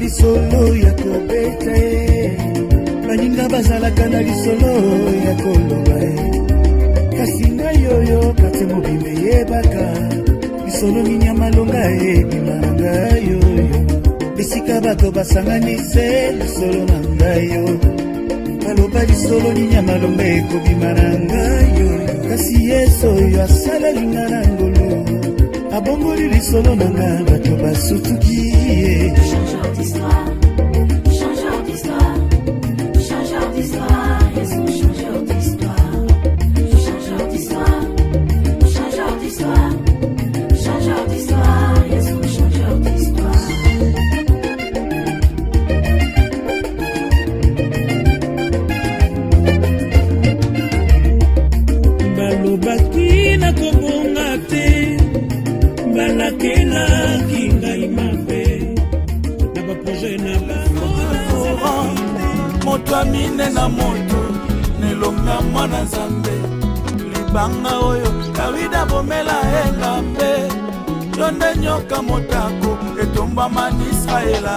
lisolo ya kobeta baninga bazalaka na lisolo ya koloba kasi ngai oyo kati mobimbe yebaka lisolo ninya malonga ebima na ngai oyo esika bato basanganise lisolo na ngai yo baloba lisolo ninya malonga ekobima na ngai oyo kasi yesu oyo asalalinga na ngolo abongoli lisolo na ngai bato basutuki Changeur d'histoire, changeur d'histoire, changeur d'histoire, Yesu changeur d'histoire, changeur d'histoire, changeur d'histoire, changeur d'histoire, Yesu changeur d'histoire. balobaki na kobonga te balakelaki ngai mabe na baproje na bango moto amine na moto nelonga mwana nzambe libanga oyo kawida bomela engambe yonde nyoka motako etombama na Israela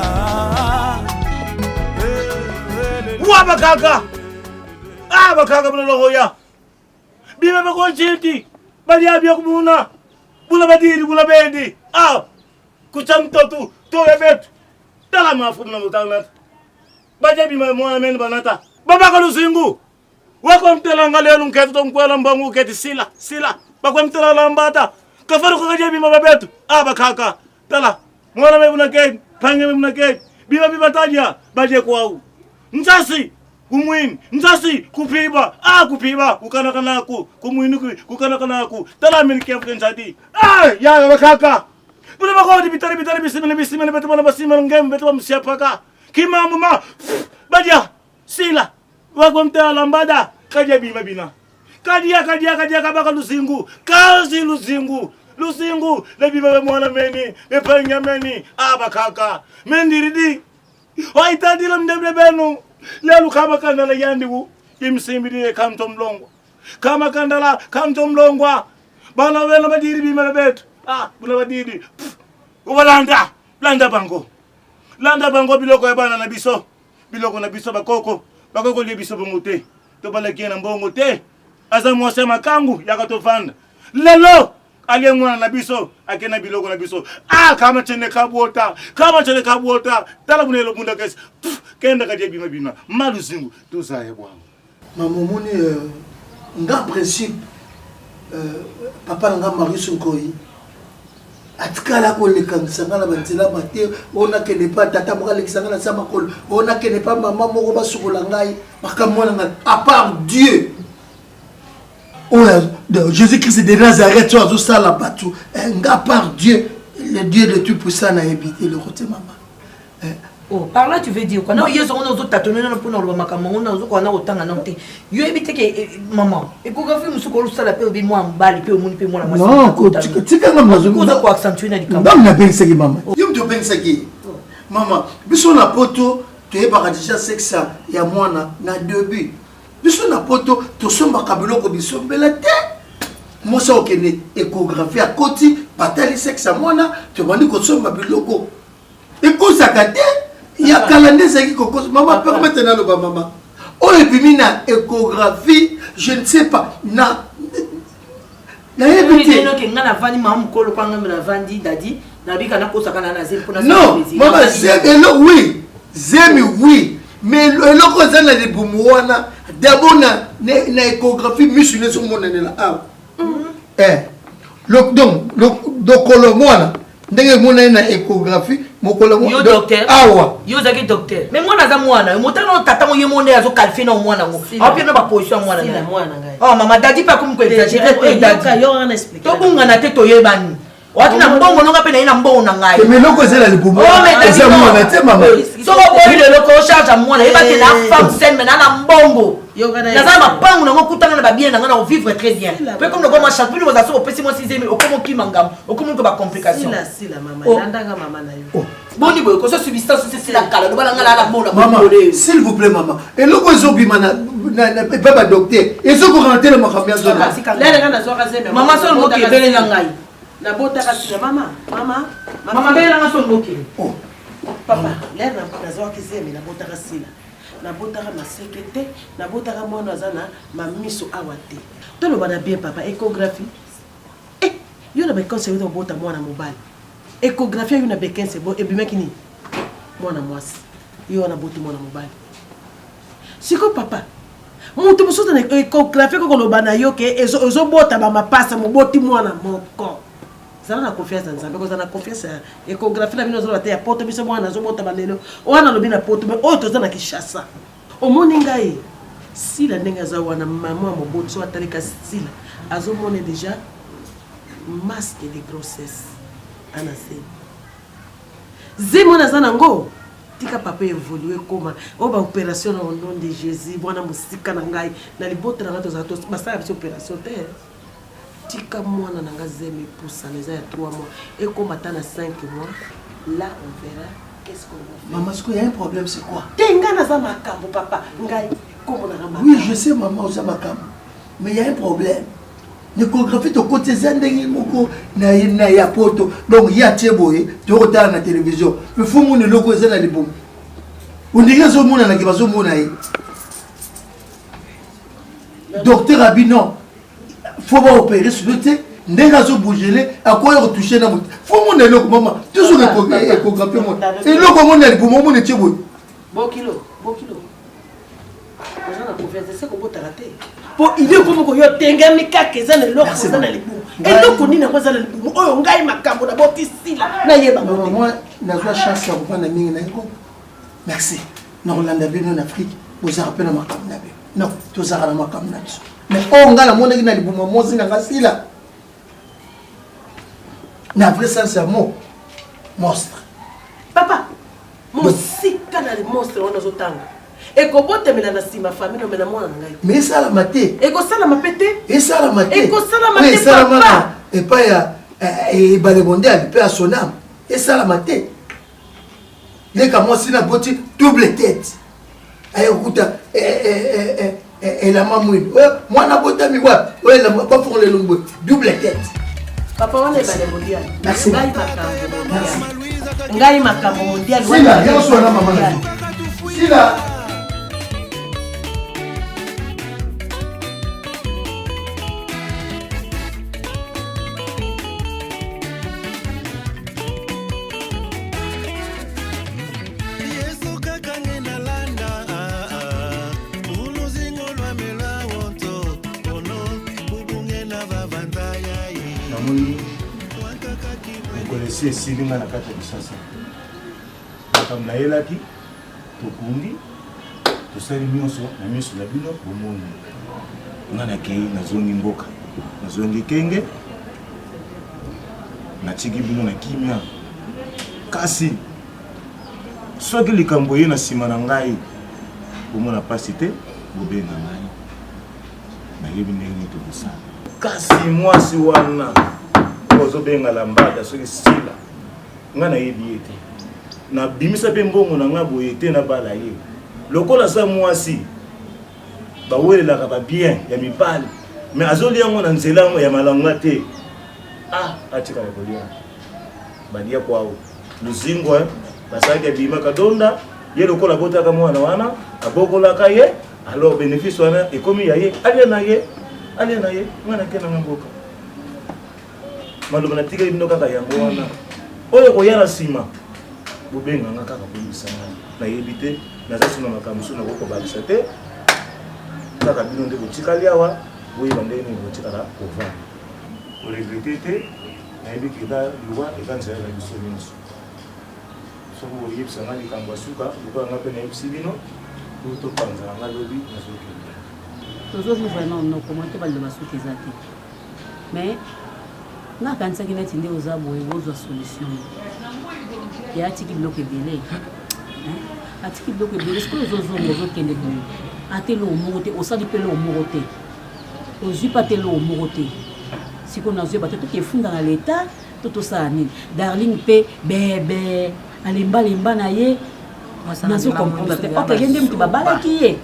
abakaka buloloya bime bako chiti bali abya kumuna bula badiri bula bendi kucha mtoto toya betu tala mafu na mutana baje bima mwana men banata baba ka lusingu wako mtela ngalelo nketo tonkwela mbangu keti sila bakwa mtela lambata kafaru ko gaje bima babetu abakaka tala mwana me bunake pange me bunake bima taja baje kwao nsasi kumwini nsasi kupiba kupiba kukanakanaku kumwini kukanakanaku tala milike mkenzadi ya bakaka bula bakodi bitari bisimene betu bana basimene ngem betu msiapaka kimamuma baja sila wako mtela lambada kaje bima bina kadia kabaka lusingu kazi lusingu lebima mwana meni epanya meni abakaka mendiridi waitadila mdembe benu lelu kama kandala yandiwu imsimbidi kamto mlongwa kama kandala kamto mlongwa bana wena badiri bima betu buna badiri ubalanda landa bango biloko ya bana na biso biloko na biso bakoko le biso bongote to balakia na mbongo te aza mwase makangu yakatovanda lelo aliye mwana na biso akena biloko na biso kama chene kabota tala bunelo bunda kesi kenda kaje bima maluzingu tuzaye bwana mamomoni nga principe papa nga Marius Nkoi atikala ko lekangisa na banzela mate ona kene pa tata moka lekisanga na sama kolo ona kene pa mama moko basukola ngai makamona nga à part Dieu Jésus-Christ de Nazareth tu as ça la batu nga par Dieu le Dieu de tout puissant a évité le côté maman par là tu veux dire quoi non ils sont nos autres tatoués non pour nous makamon on a autres qu'on a autant à noter yo éviter que maman échographie musukolo ça la peut bien moi mbali peut mon peut moi la non tu quand même mazo ko accentuer na dikamba ndam na pensa ki maman yo mto pensa ki maman biso na poto tu es pas déjà sexe ya mwana na début biso na poto to somba kabilo ko biso bela te moi ça okene échographie à côté patali sexe mwana tu bandi ko somba biloko ekozaka te ya calendrier zaki kokos maman permettre na lo ba maman o epimi na échographie je ne sais pas na yebite no ke ngana vani mamu kolo kwanga na vandi dadi na bika na kosa kana na zempo na non maman zelo oui mais eloko za na libumu wana d'abord na échographie musculaire so monene la donc kolo mwana ndenge monene na échographie mokolo yo docteur yo zaki docteur mais mwana za mwana motano tata mo yemonde azo qualifier na mwana ngo apia na ba position mwana na mama dadi pa kum ko exagérer dadi yo on explique to bunga na te to yebani watu na mbongo nonga pe na ina mbongo na ngai mais loko zela libumu eza mwana te mama so ko ile loko charge mwana eba te na femme saine mais na mbongo naza mapangu nango kutanga na babien nanga na vivre très bien pe comme le marché plus vous asso pesi mo 6000 okomo kimangam okomo ko ba complication sila mama landanga mama na yo boni boy ko so substance c'est la kala do balanga la bona maman s'il vous plaît maman et loko ezobima na papa docteur ezoko rentrer le makamia zona lele kana zo kaze maman so mo ke bele na ngai na bota kasi mama bele na so mo ke Papa, l'air n'a pas qui na botaka sila. Na botaka maseke te, na botaka mwana azana ma miso awate. To lo bana bien papa, échographie. Yo na bekonse yo bota mwana mobile. Échographie yo na bekense bo e bimaki ni. Mwana mwasi. Yo na boti mwana mobile. Siko papa. Mutu musuta na échographie ko lo bana yo ke ezo bota ba mapasa mo boti mwana moko. Zala na confiance dans Nzambe, ko zala confiance échographie na bino zo bate ya poto biso mwana zo bota balelo. Wana lobi na poto mais oyo toza na Kinshasa. Omoni ngai sila ndenga za wana maman mo botso ataleka sila. Azo mone déjà masque de grossesse anase. Zimona zana ngo tika papa évoluer comme o ba opération au nom de Jésus bwana musika na ngai na libota na ngato za to basa ya opération te. Tika mwana nanga zeme poussa les ya 3 mois et comme attend à 5 mois là on verra qu'est-ce qu'on va faire. Maman, est-ce qu'il y a un problème, c'est quoi? Tenga na za makambo papa ngai comme na makambo. Oui, je sais maman za makambo. Mais il y a un problème. L'échographie de côté zendenge moko na ya poto. Donc il y a teboé, tu regardes na télévision. Le fou mon logo zena libom. On dirait zo mona na kibazo mona yi. Docteur Abino faut pas opérer sur le thé. Ndenga zo bouger à quoi retoucher na moto. Faut mon logo maman. Toujours l'échographie mon. Et logo mon na libom mon ne teboé. Bon kilo. On a confiance c'est qu'on peut rater. Po il est comme ko yo tenga mika kezana loko zana libu. Et loko nina ko zana libu. Oyo ngai makambo na boti sila. Na yeba. Moi na joie chance ya kupanda mingi na iko. Merci. Na Hollande bien en Afrique, vous rappelez na makambo na be. Non, tu zara na makambo na biso. Mais o ngala mona kina libu mo zinga ngasila. Na vrai sincèrement monstre. Papa, mon sika na le monstre on azotanga. Et ko botemela na sima famille no mena mwana ngai. Mais ça la maté. Et ko sala mapete. Et ça la maté. Et ko sala maté papa. Et pas ya et balebonde a peu à son âme. Et ça la maté. Les comme si na boti double tête. Ay okuta et la mamouine. Moi na bota mi wa. Ouais la pas pour les longs double tête. Papa on est balebonde. Merci. Ngai makambo mondial. Si là, yo so na maman. Si là. Vous silinga na kati ya Kinshasa. Makambo nayelaki tokundi tosali nyonso na miso na bino bomoni. Nga nakei nazongi mboka nazongi kenge natiki bino na kimia. Kasi soki likambo ye na nsima na ngai bomona pasi te bobenga ngai nayebi ndenge nini tokosala. Kasi mwasi wana ozobenga lambada soki sila nga nayebi ye te na bimisa mpe mbongo na nga boye te na bala ye lokola sa mwasi bawelelaka babien ya mibali mais azolia yango na nzela yango ya malanga te atikala kolia balia kwao luzingo basalaki abimaka donda ye lokola botaka mwana wana abokolaka ye alors bénéfice wana ekomi ya ye alia na ye nga nakena nga mboka maloba natikali bino kaka yango wana oyo koya na nsima bobenga nga kaka koyebisa ngai nayebi te naza nsima makambo so nakokobalisa te kaka bino nde botikali awa boyeba ndenge nini botikala kovanda koregrete te nayebi keka liwa eka nzela na biso nyonso soki boyebisa nga likambo ya suka lokola nga mpe nayebisi bino topanzala nga lobi nazokende tozovivre noko mwa te baloba soki eza te mais nakanisaki neti nde oza boye ozwa solution ya atiki biloko ebele atiki biloko ebele soki ozozonga ozokende boye ate loo moko te osali mpe loo moko te ozwi mpe ate loo moko te sikoyo nazoyeba te toke efunda na leta to tosala nini darling mpe bebe alembalemba na ye nazokomprendre te okeye nde moto babalaki ye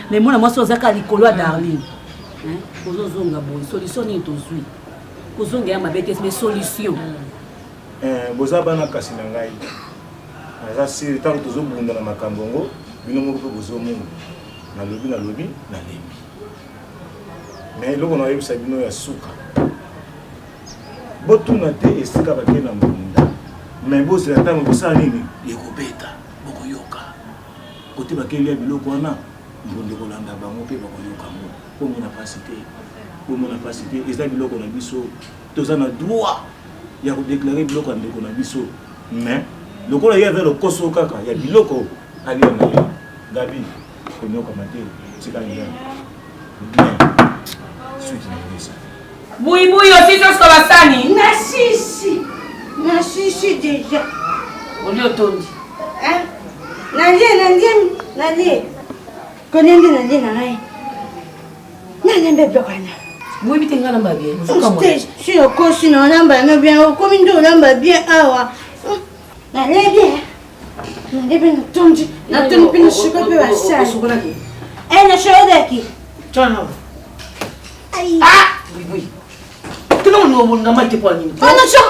mais mwana mwasi ozaka likolo ya darling ozozonga boye solution nini tozwi kozonga ya mabe te mais solution boza bana kasi na ngai naza siri ntango tozobunda na makambo yango bino moko mpe bozomona nalobi nalembi mais eloko nayebisa bino ya suka botuna te esika bakei na mbunda mais bozela ntango bosala nini ekobeta bokoyoka kote bakeli ya biloko wana mbonde kolanda bango mpe bakoyoka ngo bomona pasi te eza biloko na biso toza na droit ya kodeklare biloko ya ndeko na biso mais lokola ye ave lokoso kaka ya biloko alia na ye gabi konyokama te tika lia mais suite na ngesa buibui aussi sosko basani na sisi déjà oli otondi nandie konende nandie na ngai nanembe blokana buibi te nga namba bien si okosi na onamba no bien okomi nde onamba bien awa nalebie natondi mpe nasuka mpe basali nasodaki buibui tolongoningama te po anini anaso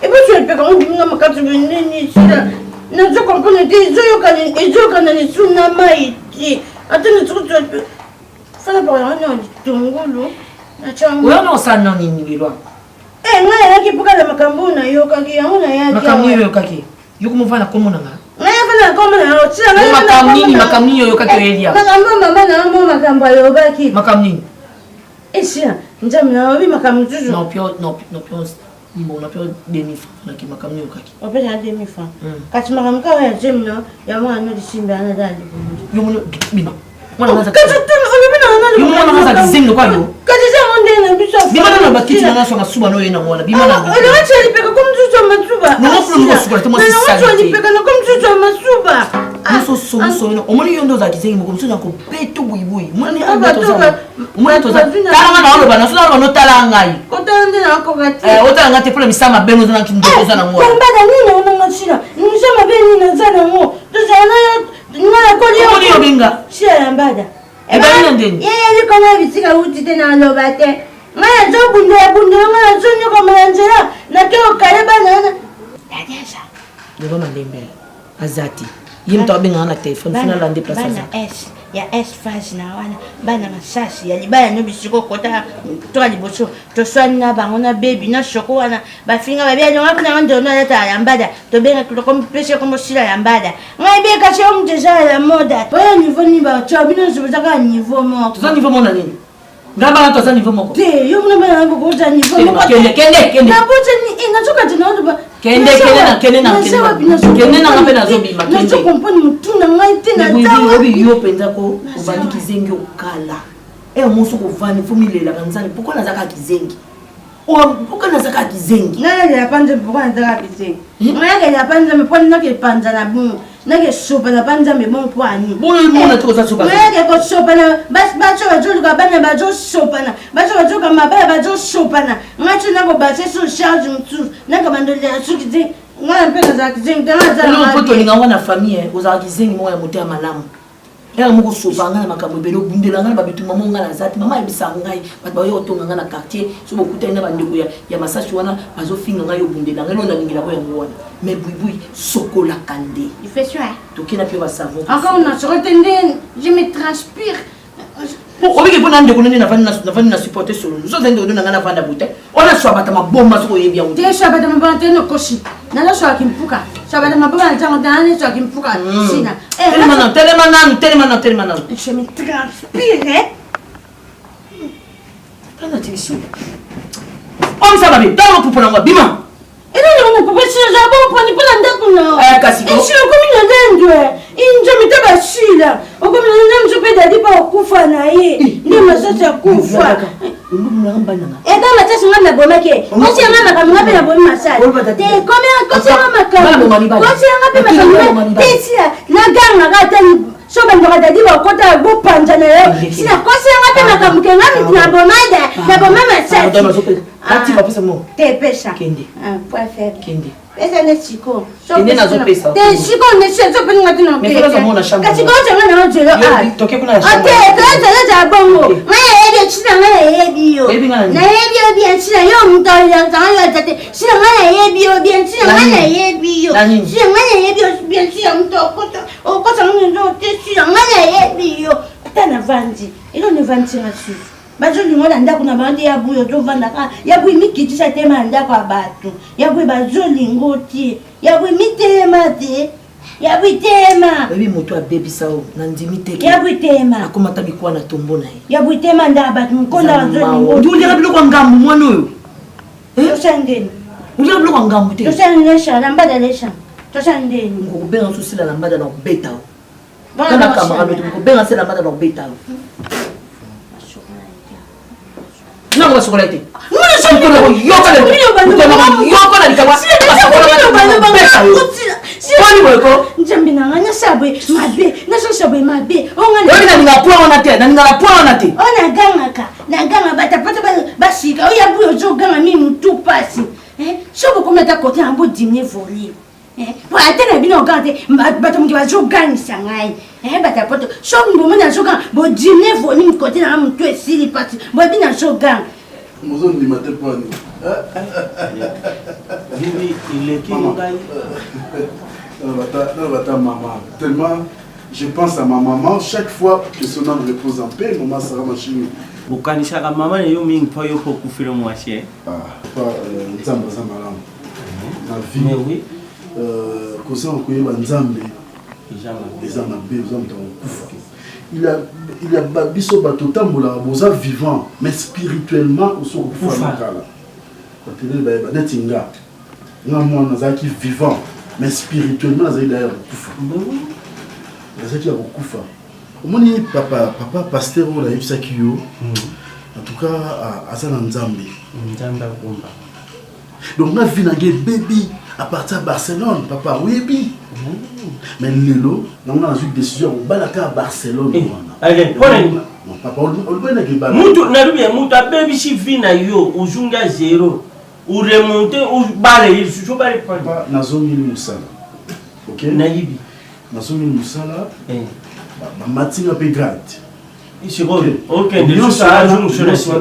ebetuepeka ngobinga makati beneni sila nazokompona te ezokana lisu na mai te ata nasukutuepe fala pakana litongolo oyona osala na nini lelwa ngai ayaki pokala makambo nayokaki yango makambo oyokaki yokomofana komonanga makambo nini oyokaki oyelia makambo mama nango makambo ayobaki makambo nini esia nzambe naobi makambo tuzu napio demi-franc makambo nini oyokaki opesa demi-franc kati makambo kaka ya jemino ya mwana no lisimbe anadali bima omoni yo nde ozalaki zengi moko mosusu nakobeto buibui talanga na oloba naso naloba notala ngai otala nga te mpona misala mabene oza naki ndeko oza nango omoni yobenga ebali na ndeni yeyelikoma bisika uti te naloba te ngai azobundela ngai azonyokomala nzela nake okale banana yadesa leba mandembele azati ye mto abenganga na telefone fina lande place bana ya fase na wana bana masasi ya libala no bisiko kota toka liboso toswani na bango na bebi na shoko wana bafinga babianyonga kuna ndono aleta ya mbada tobenga pese komosila ya mbada ngai beka che omdeja la moda oya niveau ni ba chabino zobaka niveau moko toza niveau mona nini ngamba toza niveau moko te yo mona bana bokoza niveau moko kende na bote ni ngazoka tena ndo kende na ngape nazobima kende komponi mutuna ngai te na tawa obi yo penza ko obandi kizengi okala moso kovani fumilela kanzani pourquoi nazaka kizengi pourquoi nazaka kizengi nana ya panza pourquoi nazaka kizengi nana ya panza me poni nake panza na bu nake sopa na panza me bon poani boyo mona to za sopa nake ko sopa na bacho bajo ka bana bajo sopa na bacho bajo ka mabaya bajo sopa na ngathi nako base so charge mtu naka bandole su kizengi ngana pena za kizengi tena za na poto linga na famille ozaka kizengi mo ya moto ya malamu ela moko sopa ngana makambo belo bundela ngana babitu mama ngana zati mama ebisa ngai bat ba yo tonga ngana quartier so bokuta ina bandeko ya masashi wana bazo finga ngai obundela ngalo na lingila ko yango wana mais buibui sokola kande il fait ça tokina pe ba savon encore on a sortende je me transpire obiki pona ndeko nene nafani na supporter solo so zende odona ngana vanda bute ona swa bata mabomba so yebia uti te swa bata mabomba te no koshi nala swa kimpuka swa bata mabomba na tango dane swa kimpuka sina telema nan je me transpire kana tisu omsa babi dawo pupona ngwa bima ino no popesi za bo poni pona ndako no kasi ko isi okomi na ndendwe injo mitaba shila okomi na ndendwe mzopeda dipa okufa na ye ndi masasi akufa ngumulanga nanga eda matasi ngamba bomake kosi ngamba kamngape na bomi masasi te komia kosi ngamba kamngape kosi ngamba tesia na ganga kata so bandoka dadi bakota bopanja na yo sina kosi ngapa makamuke ngami na bomada na bomama masasi ati bapesa mo te pesa kende point faible kende pesa ne siko kende nazo pesa te siko ne siko pe ngati no mais fela mo na chambre kasi ko tanga na jelo toke kuna chambre ate to za bongo mai ebe china mai ebi yo ebi ngana na ebi bien sûr yo muto ya tanga tate sila ngana yebi yo bien sûr ngana yebi yo sila ngana yebi yo bien sûr muto ko tanga ndo te sila ngana yebi yo tana vandi ilo ne vandi rasu bazolingo na ndako na bandi ya buyo to vanda ka ya bui mikitisa tema ndako abatu ya bui bazolingo ti ya bui mitema te ya bui tema baby moto abebisa o na ndimi te ya bui tema akomata bikwa na tombo na ye ya bui tema nda abatu mkonda bazolingo ndi ulira biloko ngambu mwana oyo tosandeni ulira biloko ngambu te tosandesha lambada lesha tosandeni ngokubenga susila lambada na kubeta o kana kamara metu ngokubenga sela lambada na kubeta o non la sokolete non so ko yoka na likawa Kwani mweko? Njambi na nganya sabwe mabe, naso sabwe mabe. Wewe na ningapoa ona te, na ningalapoa ona te. Ona ganga batapata basika. Oya buyo jo ganga mimi mutu pasi. Shobo kometa kote ambo dimne voler. Pour atteindre bino gante, bato mki bajo ganga sangai. Batapata shobo mbo na jo ganga bo dimne voler kote na mutu esili pasi. Bo bina jo ganga. Mozo ni mate poni. Bibi il est qui ngai? Maman. Tellement, je pense à ma maman chaque fois que son âme repose en paix, maman sera ma chérie. Bukanisha maman yo mingi po yo ko kufira mwashe. Pas nzamba za malamu. Na vie. Mais oui. Kosa ko yeba nzambe. Eza na be za mta kufa. Il y a biso batotambola boza vivant mais spirituellement au so kufa kala. Batele ba ba netinga. Na mwana zaki vivant. Mais spirituellement, il a kufa. C'est qui a kufa. Omoni papa pasteur la Ipsakio. En tout cas à Nzambe. Nzambe kumba. Donc on a vu nagué baby à partir de Barcelone, papa oui. Mais lelo, on a une décision au balaka à Barcelone. Allez, non papa on va nagué bala. Mutu na rubi mutu baby si vina yo ujunga zero. Ou remonter ou balayer, je vais pas Nazongi Moussala. OK? Naïbi. Nazongi Moussala. Matinga pe grade. C'est bon. OK, déjà ça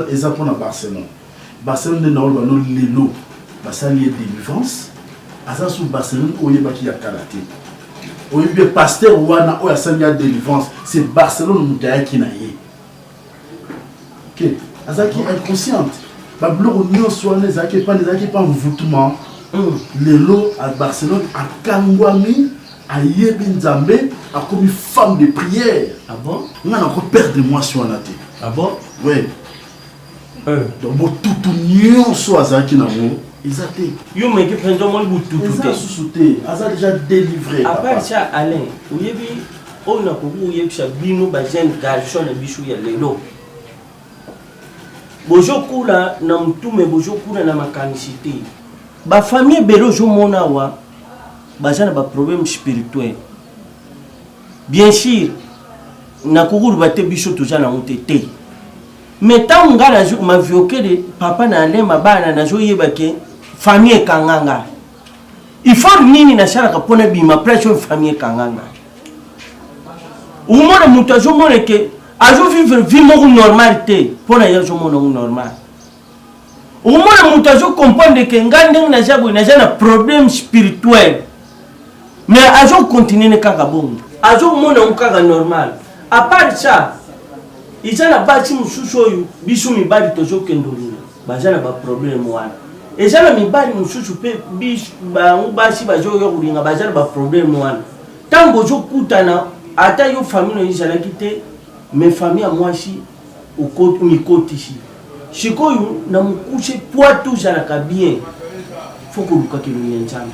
exactement à Barcelone. Barcelone de Nord no lelo. Basali de délivrance. Asa sous Barcelone oyeba ki ya karaté. Oyebe pasteur wana oya sanya délivrance, c'est Barcelone mutaya ki na ye. OK? Asa ki inconsciente. Bablo union soit les acquis pas envoûtement. Les lots à Barcelone à Kangwami à Yebinzambe a comme femme de prière. Ah bon? On a encore perdre moi sur la tête. Ah bon? Oui. Donc tout union soit Zaki Namo. Ils attaquent. Yo mais que prend mon bout tout. Ils ont sous-sauté. Ils ont déjà délivré. À part ça Alain, vous avez on a beaucoup eu ça bino bazen garçon et bichou ya lelo. Bojoku la na mtume bojoku na makanisité. Ba famille belo jo mona wa bazana ba problème spirituel. Bien sûr na kuguru bate biso toza na mutete. Mais tant ngala jo ma vioke de papa na lema bana na jo yebake famille kanganga. Il faut nini na sala ka pona bi ma pression famille kanganga. Umona mutazo mona ke ajo vivre vie normalité pour na yazo mona normal. Au moins mutazo comprendre que ngande na jabo na jana problème spirituel. Mais ajo continuer ne kaka bongo. Ajo mona ukaka normal. À part ça, izana bati mususu oyo bisu mibali tozo kendolina. Bazana ba problème wana. Ezana mibali mususu pe bisu ba ngubasi bazo yo kulinga bazana ba problème wana. Tango zo kutana ata yo famille no izala kite. Mes familles à moi ici, au côté Mikoti ici. Si vous na mouche poids tout ça la bien, faut que vous caquiez le ensemble.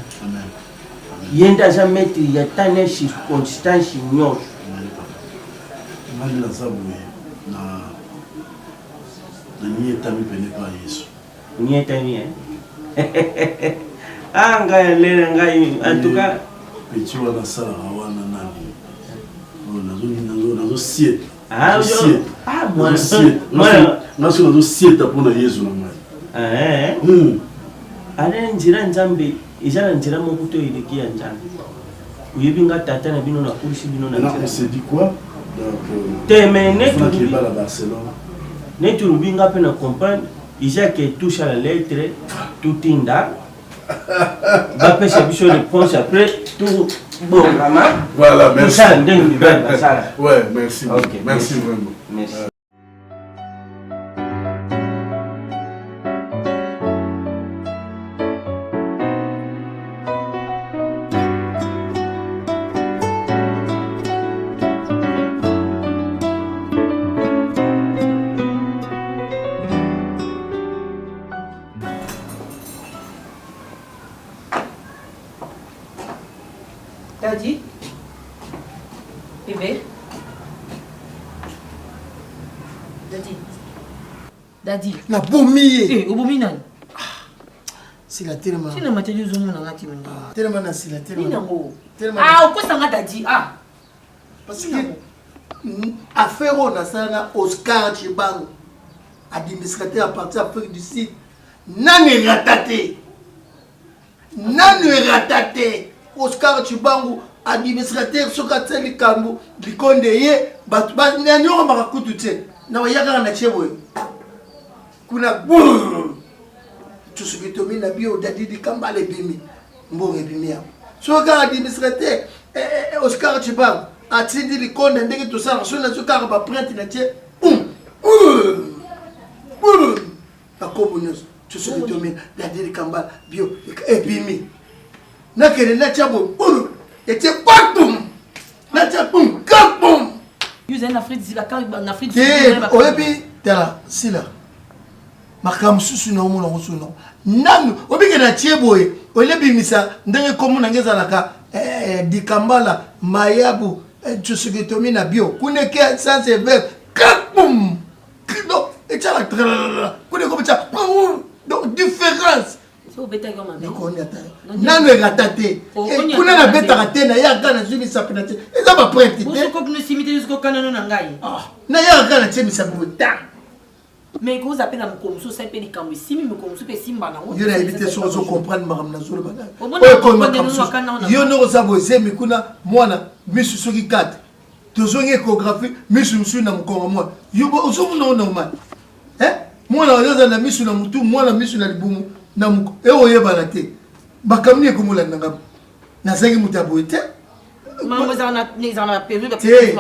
Il y a jamais il y a tant de circonstances ignobles. Mali la zabu na ni etami pene pa Yesu. Ni etami Ah ngai lele ngai en tout cas petit wana sala wana nani. Nazo siete. Ah, moi, nazo siete pour na Yesu na mai. Ale njira nzambe izala njira mokuto ileki ya nzambe. Uyebinga tata na bino na kurisi bino na njira. On se dit quoi? Te mais Barcelone. Ne tu rubinga pe na comprendre Isaac touche à la lettre, tout inda. Va pêcher bichon de ponche après, tout bon, maman. Voilà, merci. Ouais, merci. Okay, merci vraiment. Merci. Daddy, bébé. Daddy. La boumie. Eh, obomi nani? C'est la tellement. Tu n'as pas tenu zoom na ngati moni. Tellement na c'est la tellement. Tellement. Ah, au quoi ça ngata daddy? Ah. Parce que affaire on a ça na Oscar Chibango, administrateur à partir d'Afrique du Sud. Nani rataté. Oscar Chibango, administrateur Sokateli Kambu, Likonde ye, bat nyanyo makakutu tse. Na wayaka na chebwe. Kuna boum. Tout ce qui tombe na bio dadi di kamba le bimi. Mbonge bimi ya. Soka administrateur Oscar Chibango, atindi Likonde ndenge to ça so na soka ba print na tse. Boum. La communauté. Tout ce qui tombe dadi di kamba bio bimi. Nakele na chabo était partout. Na chabo kapom. Vous en Afrique d'ici la carte en Afrique. Oyebi tala sila. Makam susu na omona osuno. Nanu obi ke na chieboye. Olebi misa ndenge komu na ngeza laka dikambala mayabu tsusugi na bio. Kuneke sans verbe kapom. Non, et tala kune ko cha. Donc différence. Nanu eratate kuna na betaka te na ya kana zumi sapina te eza ba print te ko ne simite jusqu'au canano na ngai na ya kana te misabu ta mais ko za pena mkomso sa pe likambo simi mkomso pe simba na yo na éviter so zo comprendre makam na zolo bana yo no za bozemi kuna mwana misu soki 4 tozongi échographie misu na mkongo mwa yo zo mona normal mwana oza na misu na mutu mwana misu na libumu na muko oyebana te bakamni ekomula nanga nazangi mutabo ete mama za na période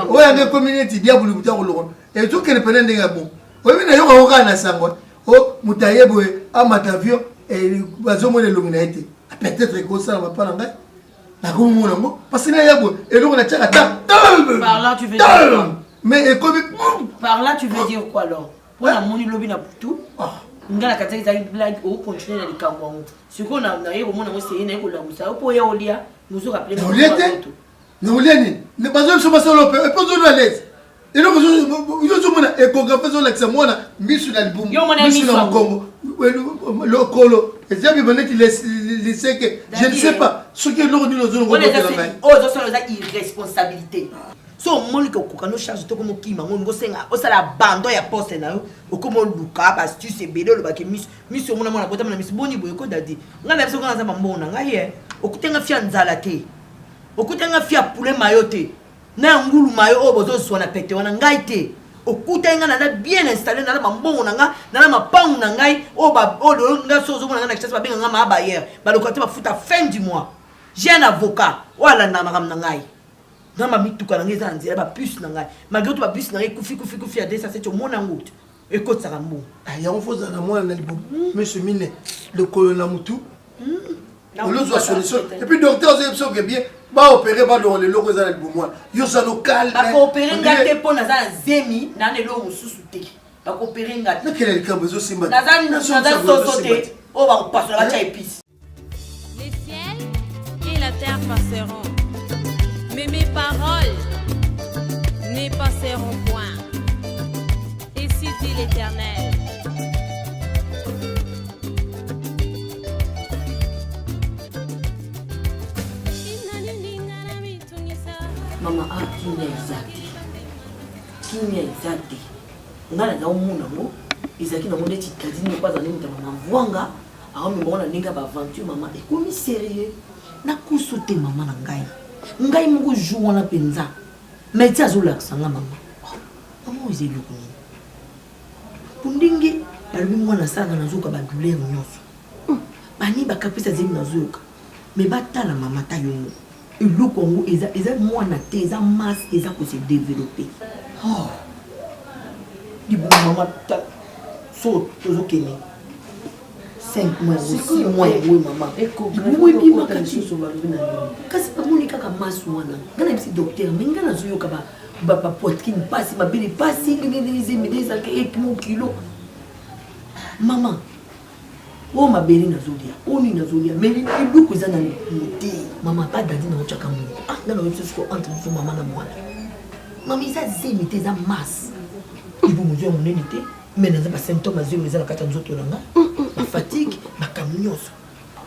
oya nge community diabulu mutako lokon et tout que le penen ndenge bon oyebi na yoka oka na sangwa o mutayebo amatavio et bazomona longi na ete peut-être que ça va pas nanga na komona ngo parce que na yabo eloko na tchaka ta par là tu veux dire quoi mais ekomi par là tu veux dire quoi alors pour la moni lobi na putu ngala kataki za blague au continuer na likambo ngo siko na yebo mona mo sey na ko la musa o po ya olia muso rappeler na oliete na olieni ne bazo so basalo pe po zo na les et donc yo zo mona échographie zo la mona misu na libumu misu na Congo le colo et j'ai bien bonnet il sait que je ne sais pas ce que l'on dit nos on zo so la irresponsabilité so moni ko kokano charge to komo kima ngo senga o sala bando ya poste na yo okomo luka ba stu se belo lo ba ke miss mona mona bota na miss boni boye ko dadi ngana biso ngana za mbona ngaye okutenga fia nzala te okutenga fia poulet mayote na ngulu mayo o bozo swana pete wana ngai te okutenga na bien installé na mambongo na nga na mapangu na ngai o ba o do nga so zo mona na kitsasa ba benga ma ba hier ba lokote ba futa fin du mois j'ai un avocat wala na makam na ngai dans ma mituka na ngeza nzela ba puce na ngai malgré tout ba puce na ngai kufi à ça c'est au mona ngout et ko tsaka mbo ya mfoza na mwana na libo monsieur mine le colonel mutu l'autre solution et puis docteur zepso que bien ba opérer ba dans le logo za na libo mwana yo za local ba opérer ngate po na za zemi na ne lo mususu te ba opérer ngate na kele likambo zo simba na za sosote o ba passer ba cha épice. Les ciels et la terre passeront, mais mes paroles ne passeront point. Ainsi dit l'Éternel. Maman a kimia exacte. Ngala za omuna ngo izaki na monde tikadini kwa za nini na mvwanga aho mbona ninga ba aventure mama ekomi sérieux na kusote mama na ngai mungu jour na penza mais tia zo la sanga mama mama ozeli ko pundingi alobi mwana asala nazoyoka badouleur nyonso bani bakapesa zemi nazoyoka me batala mama ta yo moko eloko yango eza mwana te eza masse eza kose développer libongo mama ta so tozokende 5 mois 6 mois yango mama ebimaka kasi bamoni kaka masse wana nga na bisi docteur me nga nazoyoka bapoitrine mpasi mabele mpasi ezemidezaka epimo kilo mama o mabele nazolia oni nazolia me eloko eza na mote mama badadi naotyaka moto nga naoyebisa siko entre biso mama na mwana mama eza zemi te eza masse ibo mozo ya monene te me naza basymptôme azemi eza na kati ya nzoto na nga bafatigue makambo nyonso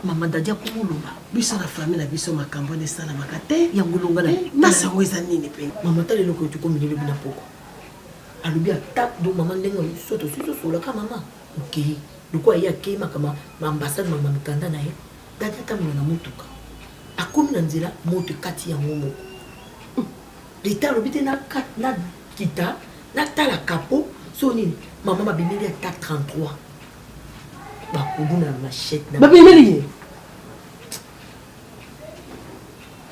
mama dadi akomoloba biso na famille na biso makambo wana esalamaka te yango longa nasi yango eza nini mpe mama tala eloko oyo tokomilelobi na poko alobi ata do mama ndenge so tosolaka mama okei loko aye akei makama baambassade mama mikanda na ye dadi atambola na motuka akomi na nzela moto ekati yango moko leta alobi te nakita natala kapo so nini mama babimeli ata 33 bakudu na machete babimeli ye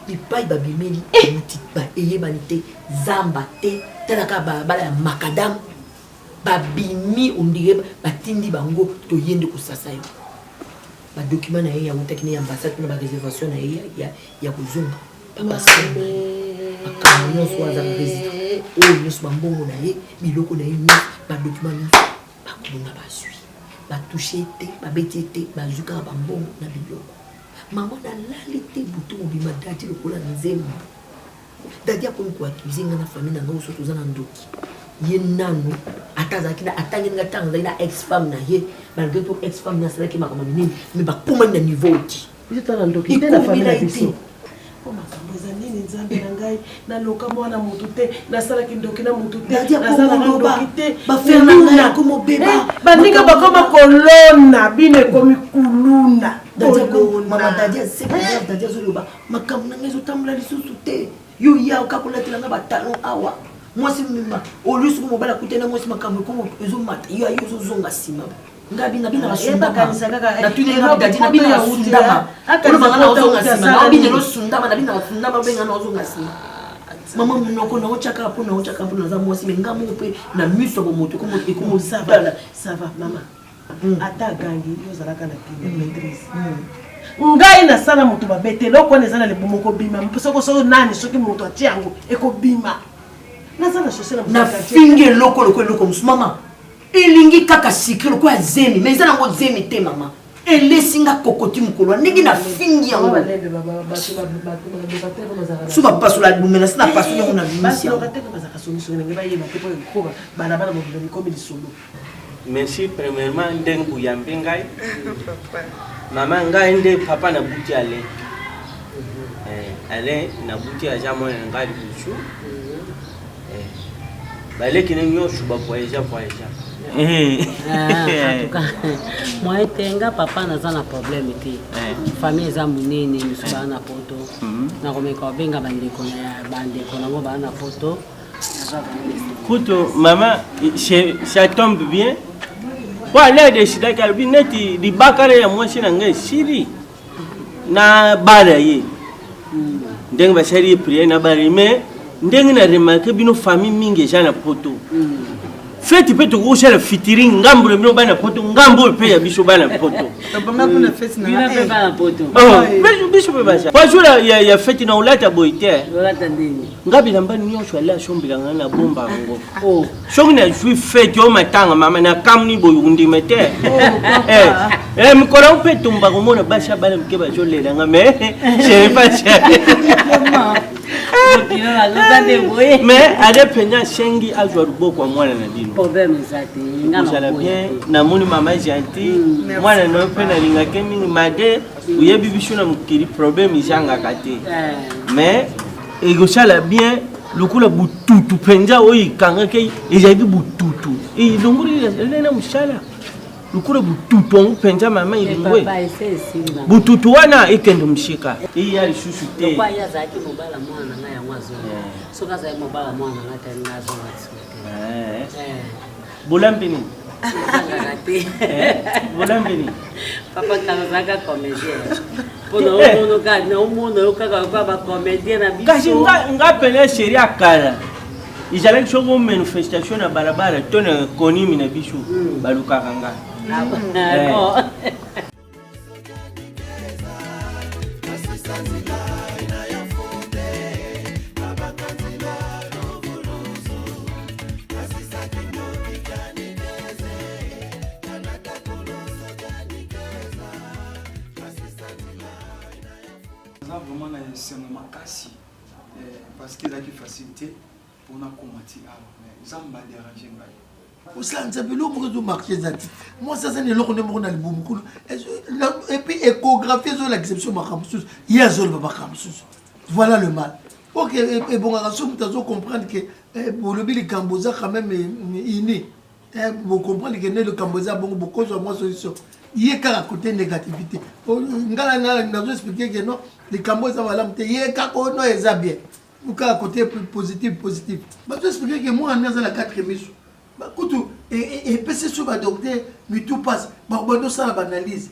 bipai babimeli eyebani te zamba te talaka balabala ya makadamu babimi ondire batindi bango toyende kosasa yo badocument na ye yautaki ne ambassade na bareservation na ye ya kozonga makambo nyonso aza président oyo nyonso bambongo na ye biloko na ye nyonso badocument nyonso bakolonga bazwi batouche te babeti te bazwi kaka bambongo na biloko mama nalali te butu mobima dadi lokola nzembo dadi akomi koakize nga na famille na nga oso toza na ndoki ye nano ata azalaki atangi nga ntango azalaki na ex femme na ye malgré to ex femme na asalaki makambo minene me bakomani na niveau ti bizotala ndoki te na famille na biso makambo eza nini nzambe na ngai naloka mwana motu te nasalaki ndoki na motu te nazalaka ndoki te bafere na ngai akomobeba baninga bakoma kolona bino ekomi kuluna mama dadi asekaa dadi azoloba makambo na ngai ezotambola lisusu te yo ya okakolatelanga batalon awa mwasi mimba olusu ko mobala kutena mwasi makambo ko ezomata yo ayo ezozonga sima ngabi na bina basundama na tuni na dadi na bina basundama ono bangana ozonga sima na bina lo sundama na bina basundama benga na ozonga sima mama munoko na ochaka po na za mwasi menga mo pe na miso bo moto ko moto ko sava mama ata gangi yo zalaka na kine maîtrise ngai nasala moto babete loko eza na lebumo kobima soko so nani soki moto atia yango ekobima nazala chaussure na finge loko musu mama elingi kaka sikri loko ya zemi mais eza nango zemi te mama elesinga kokoti mokolo ndenge na fingi yango so bapasola dumela sina pasoli yango na bimisi merci premièrement ndenge uyambi ngai mama ngai nde papa na buti ale na buti ya jamon na ngai buchu baleki ne nyonso bavoyage moi tenga papa naza na problème te famille eza monene miso baa na poto nakomeka obenga bandeko nango baa na poto kuto mama ça tombe bien po ale desidaki alobi neti libakara ya mwasi na ngai esili na bara ye ndenge basali ye priere na bara ye mais ndenge na remarke bino famille mingi eza na poto feti mpe tokokosala fitiri ngambo na bino bana poto ngambo mpe ya biso bana poto biso mpe basa po jour ya feti na olata boye te nga bilamba nyonso ale asombelanga na bomba yango soki nazwi feti o matanga mama na kamuni boye undima te mikolo mpe etumba komona basa bana mike bazolelanga mais mais ale penya asengi azwa luboko ya mwana na bino ozala bien namoni mama gentil mwana nayo mpe nalingaki mingi made oyebi biso na mokili problème ezangaka te mais ekosala bien lokola bututu mpenza oyo ekangaki ezalaki bututu elongoli elena mosala lokola bututu yango mpenza mama elingwe bututu wana ekende mosika eya lisusu te bolambi nini te. Voilà venu. Papa kanazaka comédien. Pour nous comédien na biso. Kasi nga pele chérie akala. Izalaki soko manifestation na balabala tona konimi na biso baluka kanga. Vraiment c'est mon makasi parce qu'il a une facilité pour nous combattre mais ça m'a dérangé ngai osanza biloko ko marché zati moi ça c'est le ko nemoko na libumu kuno et puis échographie zo l'exception makamsus ya zo le makamsus voilà le mal. OK et bon raison tu dois comprendre que pour le bili Kamboza quand même iné vous comprenez que le Kamboza bon beaucoup de moi solution il y a côté négativité ngala na zo expliquer que non les Kamboza voilà il y a kako no eza bien ou ka côté positif bah tu expliquer que moi on est dans la 4e mission bah écoute et PC sur le docteur mais tout passe bah on ça la analyse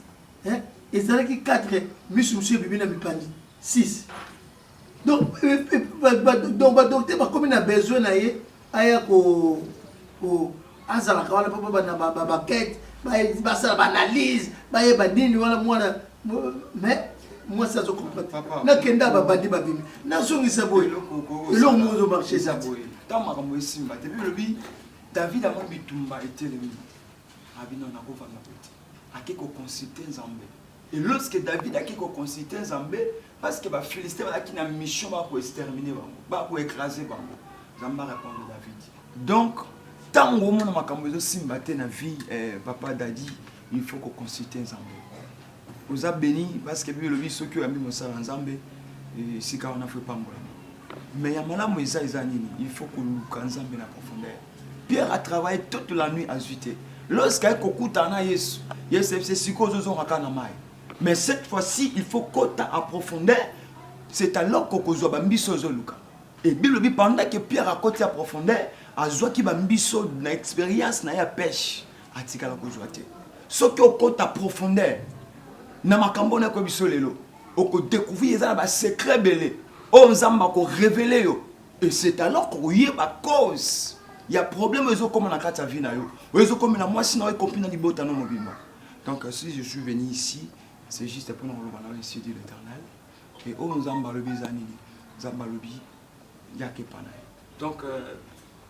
hein et ça qui 4 monsieur bibi na mipandi 6 donc bah docteur bah comme il a besoin na ye aya ko azala kawala papa na ba quête bah ça ba analyse bah ba nini wala mwana mais moi ça je comprends na kenda ba bandi ba bibi na songisa boy lo mozo marché ça boy tant makambo esimba te bi David avant bitumba était le abino na ko vanga petit akiko consulter Nzambe et lorsque David akiko consulter Nzambe parce que ba Philistin ba qui na mission ba ko exterminer ba ko écraser bango Nzambe répondre David donc tango mona makambo ezo simba te na vie papa Dadi il faut qu'on consulter Nzambe vous a béni parce que le biso qui a mis mon sang Nzambe et si quand on a fait pas moi mais ya malamu eza nini il faut que nous Nzambe na profondeur. Pierre a travaillé toute la nuit à Zuité. Lorsqu'il kokutana Yesu, c'est psychose na mai. Mais cette fois-ci, il faut qu'on approfondir. C'est alors qu'on a bambiso zoluka. Et Bible dit pendant que Pierre a côté approfondir, a zwa ki bambiso na expérience na ya pêche, atikala ko zoate. Ce que on côté approfondir, na makambo na ko biso lelo, on ko découvrir ça ba secret belé. On Nzamba ko révéler yo. Et c'est alors qu'on y est ba cause. Il y a problème aux comme on a quatre vie na yo. Aux comme na moi sinon compris na libota non mobile. Donc si je suis venu ici, c'est juste pour nous revoir ici de l'Éternel. Et on Nzamba le bizani, Nzamba le bi ya ke pana. Donc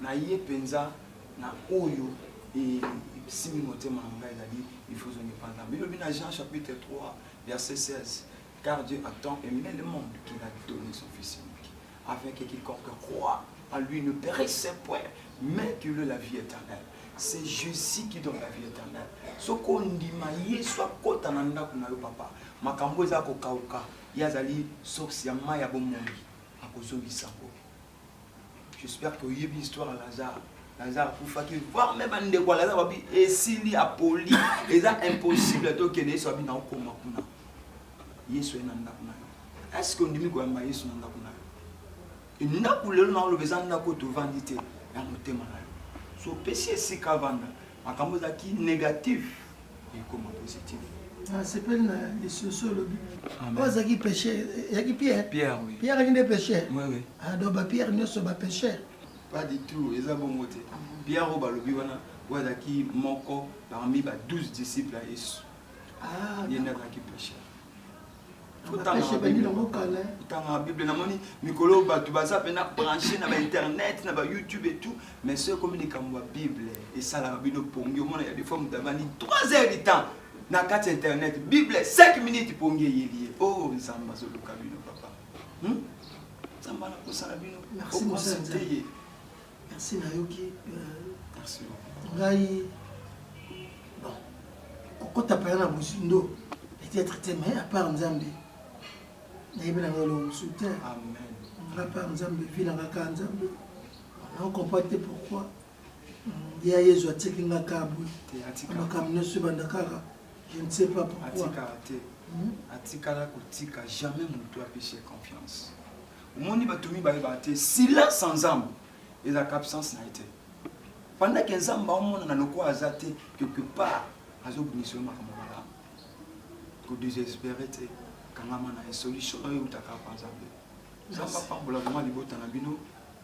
na yé penza na oyo et si minoté manga il faut ne pas dans. Mais le bin Jean chapitre 3 verset 16. Car Dieu a tant aimé le monde qu'il a donné son Fils unique, afin que quiconque croit en lui ne périsse point, mais qu'il ait la vie éternelle. C'est Jésus qui donne la vie éternelle. Ce qu'on dit, maïe soit côté nanda kuna yo papa. Makambo za ko kauka, yazali source ya maya bomondi, akozo bisango. J'espère que y a une histoire à Lazare. Lazare pour faire voir même un ndeko Lazare babi et s'il a poli, c'est impossible de que les soit bien au coma kuna. Yesu nanda kuna. Est-ce qu'on dit quoi ma Yesu nanda kuna? Et n'a pour le nom le besoin n'a pas de vanité. Ya motema na yo. So péché si kavanda. Makambo za ki négatif et comme positif. Ah c'est pas les sociaux le but. Moi ça qui péché, il y a qui Pierre. Pierre oui. Pierre il est péché. Oui oui. Ah donc Pierre ne se bat péché. Pas du tout, ils ont bon moté. Pierre au balobi wana wala ki moko parmi 12 disciples à Yesu. Ah il y en a qui péché. Tant la Bible na moni mikolo batu baza pena brancher na internet na YouTube et tout mais ceux communiquent en Bible et ça la bino pongi au monde il y a des fois mutavani 3 heures de temps na carte internet Bible 5 minutes pongi yeli oh Nzamba zo luka bino papa Nzamba na kosala bino merci merci Nayoki merci ngai bon kokota pa na musindo peut-être mais à part Nzambe Amen. On comprend pourquoi. Il y a des gens qui ont je ne sais pas pourquoi. Jamais mon doit pécher confiance. Silence ensemble. Et la absence n'a été. pendant que nzamba omona na loko azate quelque part azobunisa makambo malamu ko désespérer te kangama na solution oyo utaka pa nzambe nzamba pambola vraiment libota na bino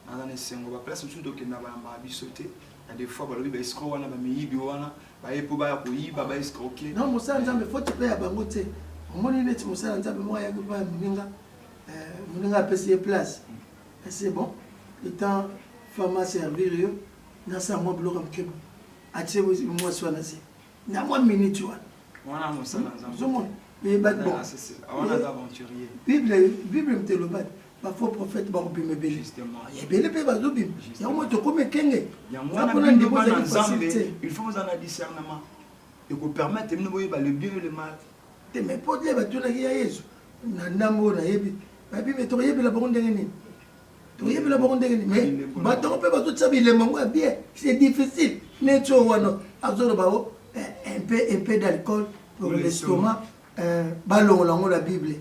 na na sengo ba place tout donc na ba biso te na des fois balobi ba escroc wana ba miyibi wana ba epo ba ko yiba ba escroquer non mosala nzambe faut te payer bango te omoni neti mosala nzambe mo ya ko ba muninga apesi place c'est bon étant femme à servir yo na sa mo bloka mkeba atie mo swana se na mo minute wana mosala nzambe zomo mais ba bon wana aventurier bible mtelobat ba faux prophète ba robime beli justement ya beli pe ba zobim ya mo to comme kenge ya mwana ndibo na nzambe il faut vous en discernement et ko permettre nous voyer le bien et le mal te mais pour dire ba tuna ya Yesu na ndambo na yebi ba bible to yebi la bonde ngeni to yebi la bonde ngeni mais ba to pe ba to tsabi le mango bien c'est difficile neto wano azolo ba un peu d'alcool pour l'estomac ballon la Bible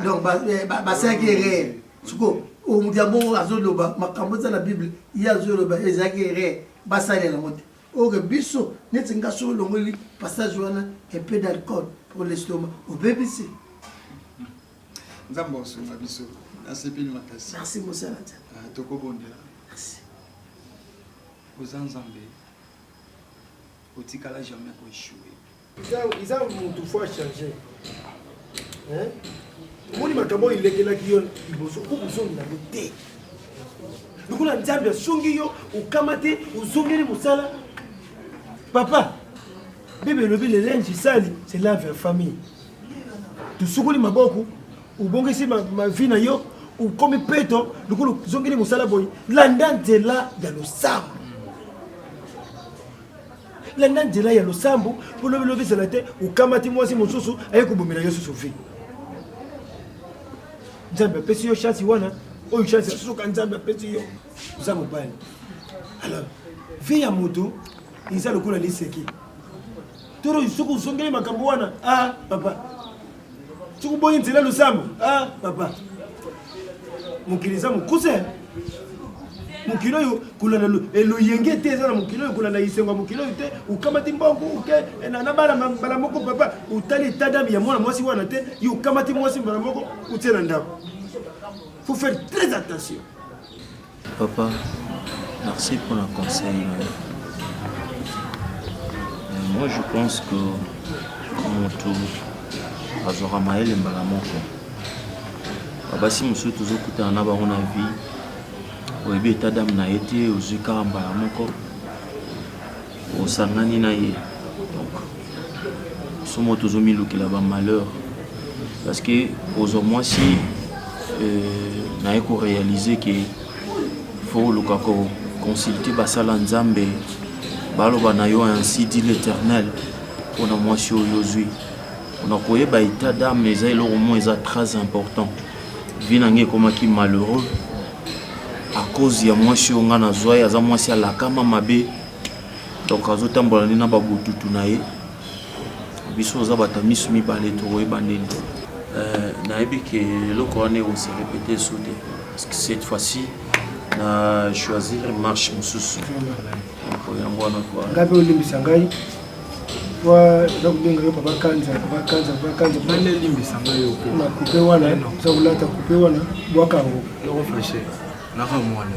donc ba ça qui est réel suko o mudiamo azoloba makambo za la Bible ya azoloba ezaki réel ba ça la mote o que biso netinga so longoli passage wana un peu d'alcool pour l'estomac au BBC nzambo so na biso asepeli makasi merci mosalata toko bondela merci ozanzambe otikala jamais ko échouer ils ont tout fois changé hein moni makambo ilekelaki yo liboso okuzongi na te lokola nzambe asungi yo okamate ozongeli mosala papa bible elobi le linge sali c'est la vie famille tosukoli maboko obongisi ma vie na yo okomi peto lokola ozongeli mosala boye landa nzela ya losambo landa nzela ya losambo mpo lobelobisela te okamati mwasi mosusu aye kobomela yo susu vie nzambe apesi yo chance wana oyo chance asusuka nzambe apesi yo oza mobali alors vie ya moto eza lokola liseki toro soki osongeli makambo wana papa soki oboyi nzela losambo papa mokili eza mokuse mokili oyo kolanda eloyenge te eza na mokili oyo kolanda isengo ya mokili oyo te okamati mbongo oke na mbala moko papa otali etadami ya mwana mwasi wana te yo okamati mwasi mbala moko otie na ndako faut faire très attention papa merci pour le conseil moi je pense que moto azwaka mayele mbala moko babasi mosusu tozokutana na bango na vie oyebi etadame na ye te ozwi kaka mbala moko osangani na ye donc somo tozomilukela bamalheur parce que ozwa mwasi naye koréalize ke fo oluka koconsulte basala nzambe baloba na yo ainsi dit l'éternel mpona mwasi oyo ozwi mpona koyeba état d'âme eza eloko mo eza très important vi na nge ekomaki malheureux à cause ya mwasi oyo nga nazwa ye aza mwasi alakama mabe donc azotambola nde na babututu na ye biso oza bato miso mibale tokoyeba ndeni nayebi ke eloko wana ekose répété so te parce que cette fois-ci na choisir marche mosusu yango wana ngape olimbisa ngai wa nakubenga yo papa kanza bane limbisa ngai yo na kupe wana za kulata kupe wana bwakango loko flashe naka mwana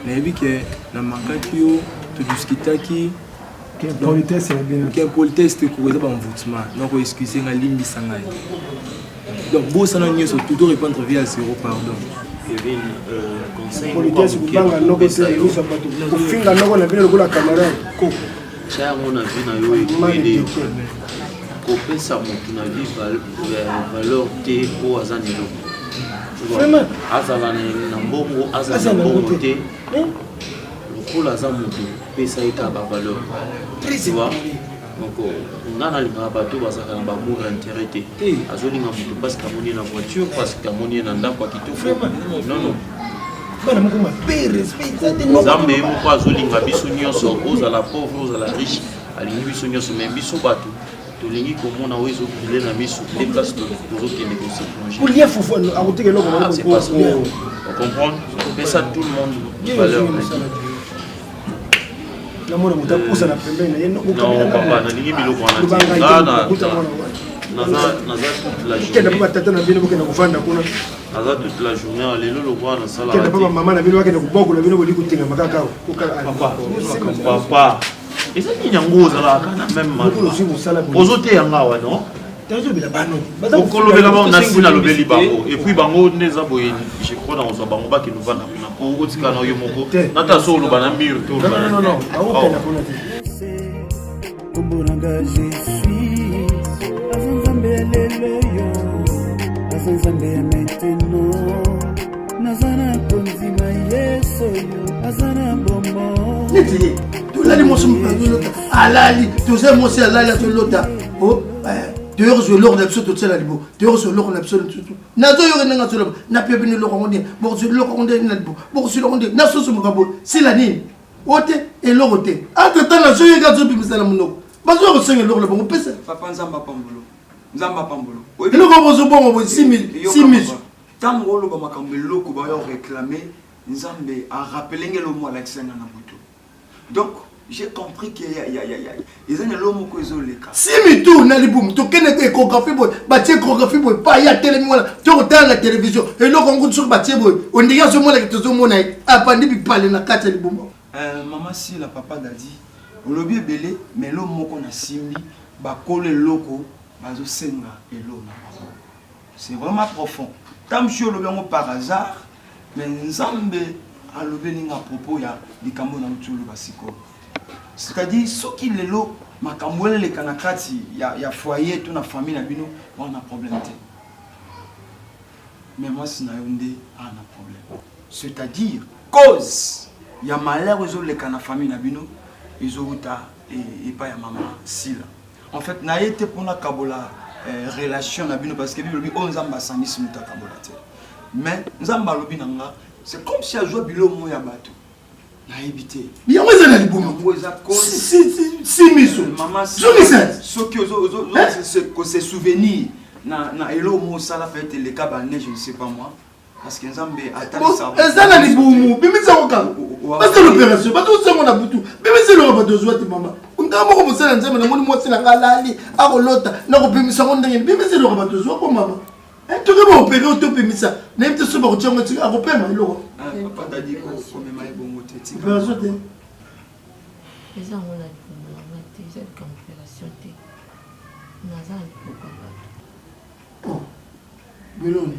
nayebi ke na makaki yo todiskitaki politesse te kokoza bamvoutement noko excuse nga limbisa ngai donc bosana nyonso tout répondre via zéro pardon politesse kubanga noko te yusa bato kufinga noko na bino lokola camarade ko cha yango na vie na yo ekende kopesa motu na vie valeur te po aza neloko azala na mbongo azala na mbongo te lokola aza motu pesa ye kaka bavaleur donc nga nalingaka bato bazalaka na bamour intérêt te azolinga motu parce que amoni ye na voiture parce que amoni ye na ndako ya kitoko non nzambe ye moko azolinga biso nyonso ozala pauvre ozala riche alingi biso nyonso mais biso bato tolingi komona oyo ezokile na miso nde place tozokende koseplonge c'est parce que ocomprendre opesa tout le monde valeur namona moto apusa na pembeni na ye papa nalingi biloko wana kenda mpo batata na bino bokenda kovanda kuna naza toute la journée lelo lokwa nasala kenda mpo bamama na bino bakenda kobokola bino boli kotenga makaka papa eza nini yango ozalaka na meme ozoteyanga awa non okolobela bango na nsina alobeli bango epuis bango nde eza boye je crois na kozwa bango bakende ovanda kuna po otika na yo moko nata so oloba na mire to Ombonanga Jésus, azanzambe ya lelo yo, azanzambe ya maintenant, nazana konzima Yesu yo, azana bomo. Neti, tulali mosu mukazolota, alali, tuze mosi alali atolota. Oh, dehors je l'ordre d'absolu tout ça là libo. Dehors je l'ordre d'absolu tout. Nazo yo renanga solo, na pepe ni loko ngonde, bo je loko ngonde na libo. Bo je loko ngonde, na soso mukabo, c'est la nini. Ote et l'orote. Entre-temps na joye gazo bimisala munoko. Bazo ko senga loko bongo pesa. Papa nzamba pambolo. Nzamba pambolo. Eloko bozo bongo 6000. Tango lo ba makambo loko ba yo réclamer nzambe a rappeler ngelo mo la kisenga na buto. Donc j'ai compris qu'il y a ils ont l'homme ko ezoleka. Si mi tout na libum to kene échographie boy, ba échographie boy pa ya télé moi to ko la télévision et lo ko sur ba boy. On diga so mo la to zo mo na apandi bi parler na kata libum. Maman si la papa dadi on lobi ebele mais l'homme moko na simbi ba kole loko bazo senga elo na. C'est vraiment profond. Tam chio lo bengo par hasard mais nzambe a lobi ninga propos ya likambo na mutulu basiko. C'est-à-dire ceux qui les lots makambo les kanakati ya foyer tout na famille na bino on a problème té. Mais moi si na yonde on a problème. C'est-à-dire cause ya malheur aux les kana famille na bino ils ont et pas ya maman sila. En fait na été pour la kabola relation na bino parce que bible bi on nzamba sangisi muta kabola té. Mais nzamba lobi nanga c'est comme si a joué bilo mo ya bato. Na éviter. Bien moi ça na libum. Si miso. Maman si. Ce que c'est souvenir na elo mo sala fait le cabanet je ne sais pas moi parce que nzambe atali ça. Ça na libum. Bimisa ko ka. Parce que l'opération ba to sengo na butu. Bimisa lo ba to zwati mama. Ngamo ko mosala nzambe na moni mosi na ngalali akolota na ko bimisa ko ndenge bimisa lo ba to zwa ko mama. Tu peux opérer autopémisa. N'importe ce que tu as opéré, mais l'eau. Papa t'a dit qu'on met ma bonne tête. Tu peux ajouter. Les gens ont la opération. Oh, Biloni.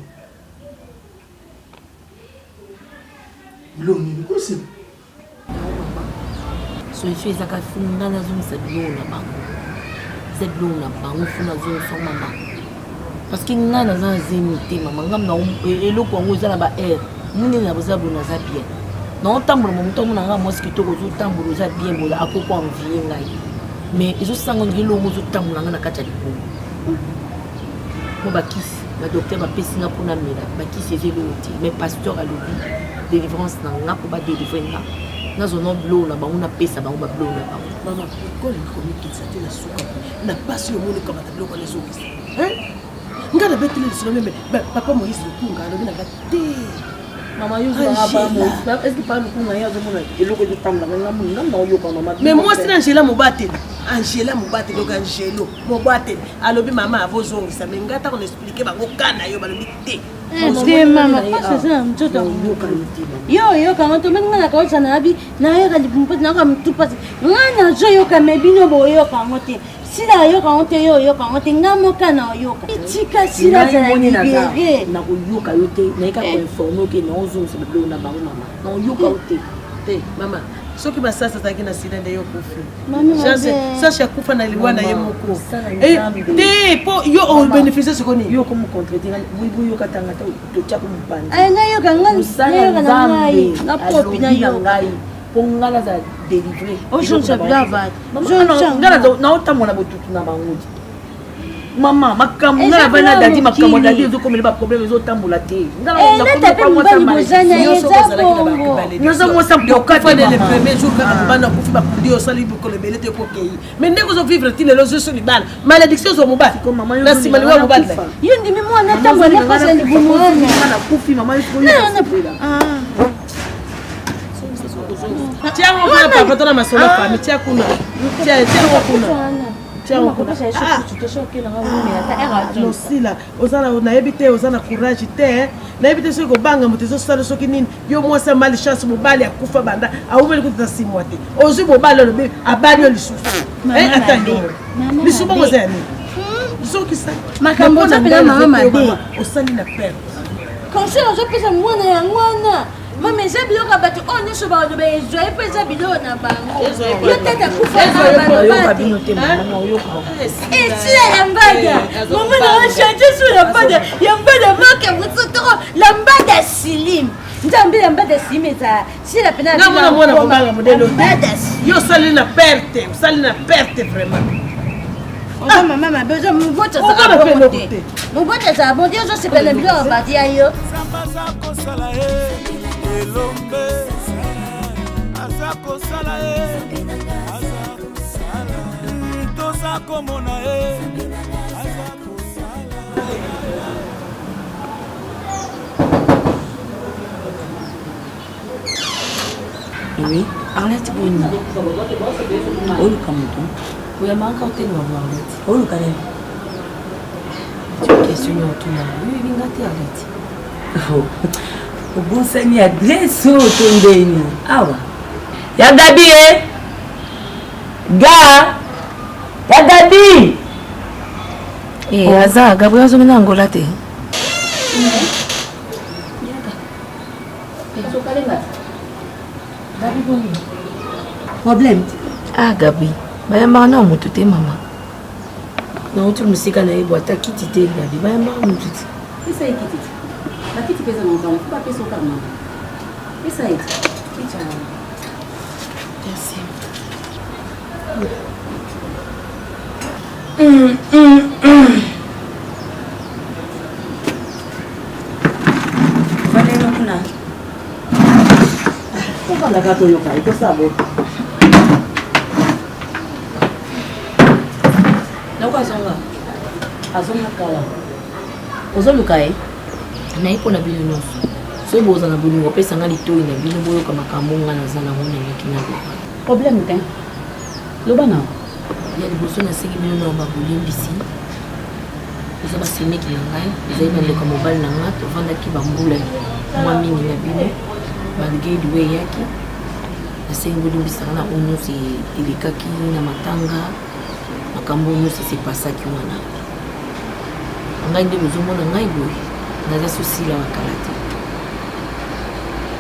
Biloni, quoi c'est? Sois fait ça quand on a la zone c'est bleu là-bas. C'est bleu là-bas. On fait la zone sans maman. Parce que nous avons un zénité, maman, nous avons et le Congo est là-bas air. Nous n'avons pas besoin de bien. Non, tant que nous avons un mosquito, nous avons besoin de bien, nous avons quoi envie là. Mais ils ont sangé l'eau, nous avons besoin de la cachette. Moi, bakis, le docteur m'a payé pour la mère, bakis c'est l'autre, mais pasteur a l'oubli, délivrance n'a pas délivrer là. Nous avons l'eau là-bas, on a payé ça, on a l'eau là-bas. Maman, quand les commis qui s'attellent à souka, n'a pas su le monde comme à l'eau les autres. Hein? Ngana betile sur même papa Moïse le kunga le bina gâté maman yo ba est-ce que pas le kunga ya zo mona eloko de tamla ngam yo ka maman mais moi c'est Angela Mobate donc Angelo Mobate alobi maman avozo ça mais ngata on expliquer ba ngokana yo balobi té te mama c'est ça mtoto yo kama to menga na kaocha na abi na yo kalipumpo na kama mtupa ngana jo yo kama bino boyo kama te sila yo kangote yo kangote ngamoka na yo itika sila za libéré na ko yoka yote na ka ko informer que na ozo se blo na bango mama na yoka yote te mama soki basasa taki na sila nde yo kufi sasa kufa na liwana ye moko te po yo o bénéficier ce qu'on yo comme contreter oui yo katanga to tchako mpanda ay ngayo kanga na popi na yo pour ngala za délivrer au change bien va ngala na otamona botutu na bango maman makambo ngala bana dadi makambo dadi ezo komela ba problème ezo tambola te ngala na ko pas moi nous avons ça pour quatre les premiers jours quand bana ko fi ba kudio sali ko le belete ko kei mais ndeko zo vivre tile lo zo li bal malédiction zo mobali comme maman yo na simali wa mobali yo ndimi mo na tambola ko sa libumu na kufi maman yo ah Tiens, on va pas dans ma soeur famille. Tiens, kuna. Tiens, kuna. Tiens, kuna. Non, si là, osana on a habité, osana courage te. Na habité ce que banga motezo sala soki nini. Yo moi c'est malchance mobali ya kufa banda. Aubeli kuta 6 mois te. Ozu mobali le bébé abali le souffle. Attendez. Lisuba mozani. Soki ça. Makambo na pena mama made. Osali na père. Conseil on pesa mwana ya mwana. Mama eza biloko bato on nyonso ba do bezo e pesa biloko na bango. Yo tata kufa ba ba. Et si la lambada. Maman na chanté sur la lambada. Yambada maka mutotoro lambada silim. Nzambe lambada simeza. Si la pena na mwana mbanga modelo. Yo sali na perte vraiment. Ah maman ma besoin mon vote ça va monter. Mon vote ça va monter je sais pas le bien ba dia yo. Elombe aza kosala ye toza komona ye aza kosala. Oui, Arlette Boni. Oluka moto. Oui, manka hôtel wa Arlette. Oluka le. Tu questionnes autour là. Oui, ngati Arlette. Obusani adresse otondeni. Awa. Ya Gabi Ya Gabi. Aza Gabriel azomena Angola te. Problème. Ah Gabi. Bayamba na moto te mama. Na uti musika na yebo atakiti te Gabi. Bayamba moto te. Esa ekiti. La petite pesa mon temps, faut pas payer son karma. Et ça est. Merci. Vale no kuna. Pourquoi la gato yoka? Il faut savoir. Loko azonga. Azonga kala. Ozoluka na iko na bino nyonso so boza na bolingo pesa nga litoi na bino boyoka makambo nga naza na mona ngaki na loba problème te loba na ya liboso nasengi bino na babolimbisi eza baseneki na ngai ezali na ndeko mobali na nga tovandaki bambula mwa mingi na bino malgré liwe eyaki nasengi bolimbisaka na oyo nyonso elekaki na matanga makambo nyonso esepasaki wana ngai nde bozomona ngai boye naza sosila wakala te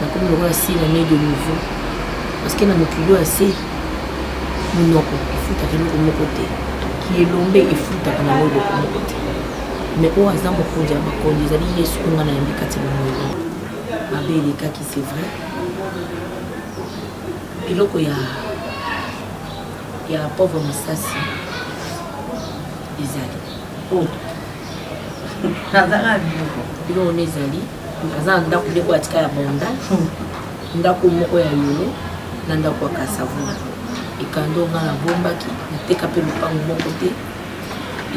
nakomi lokola sila ne de nouveau parce que na mokili oyo ase monoko efutaka eloko moko te kielombe efutaka na eloko moko te mais oyo aza mokonzi ya bakonzi ezali yesu oyo nga nayambi kati bomoyo mabe elekaki c'est vrai biloko ya pauvre masasi ezali nazaka biloko na ezali aza na ndako ndeko ya tika ya bonda ndako moko ya yolo na ndako ya kasavula ekando nga nabombaki nateka mpe lopango moko te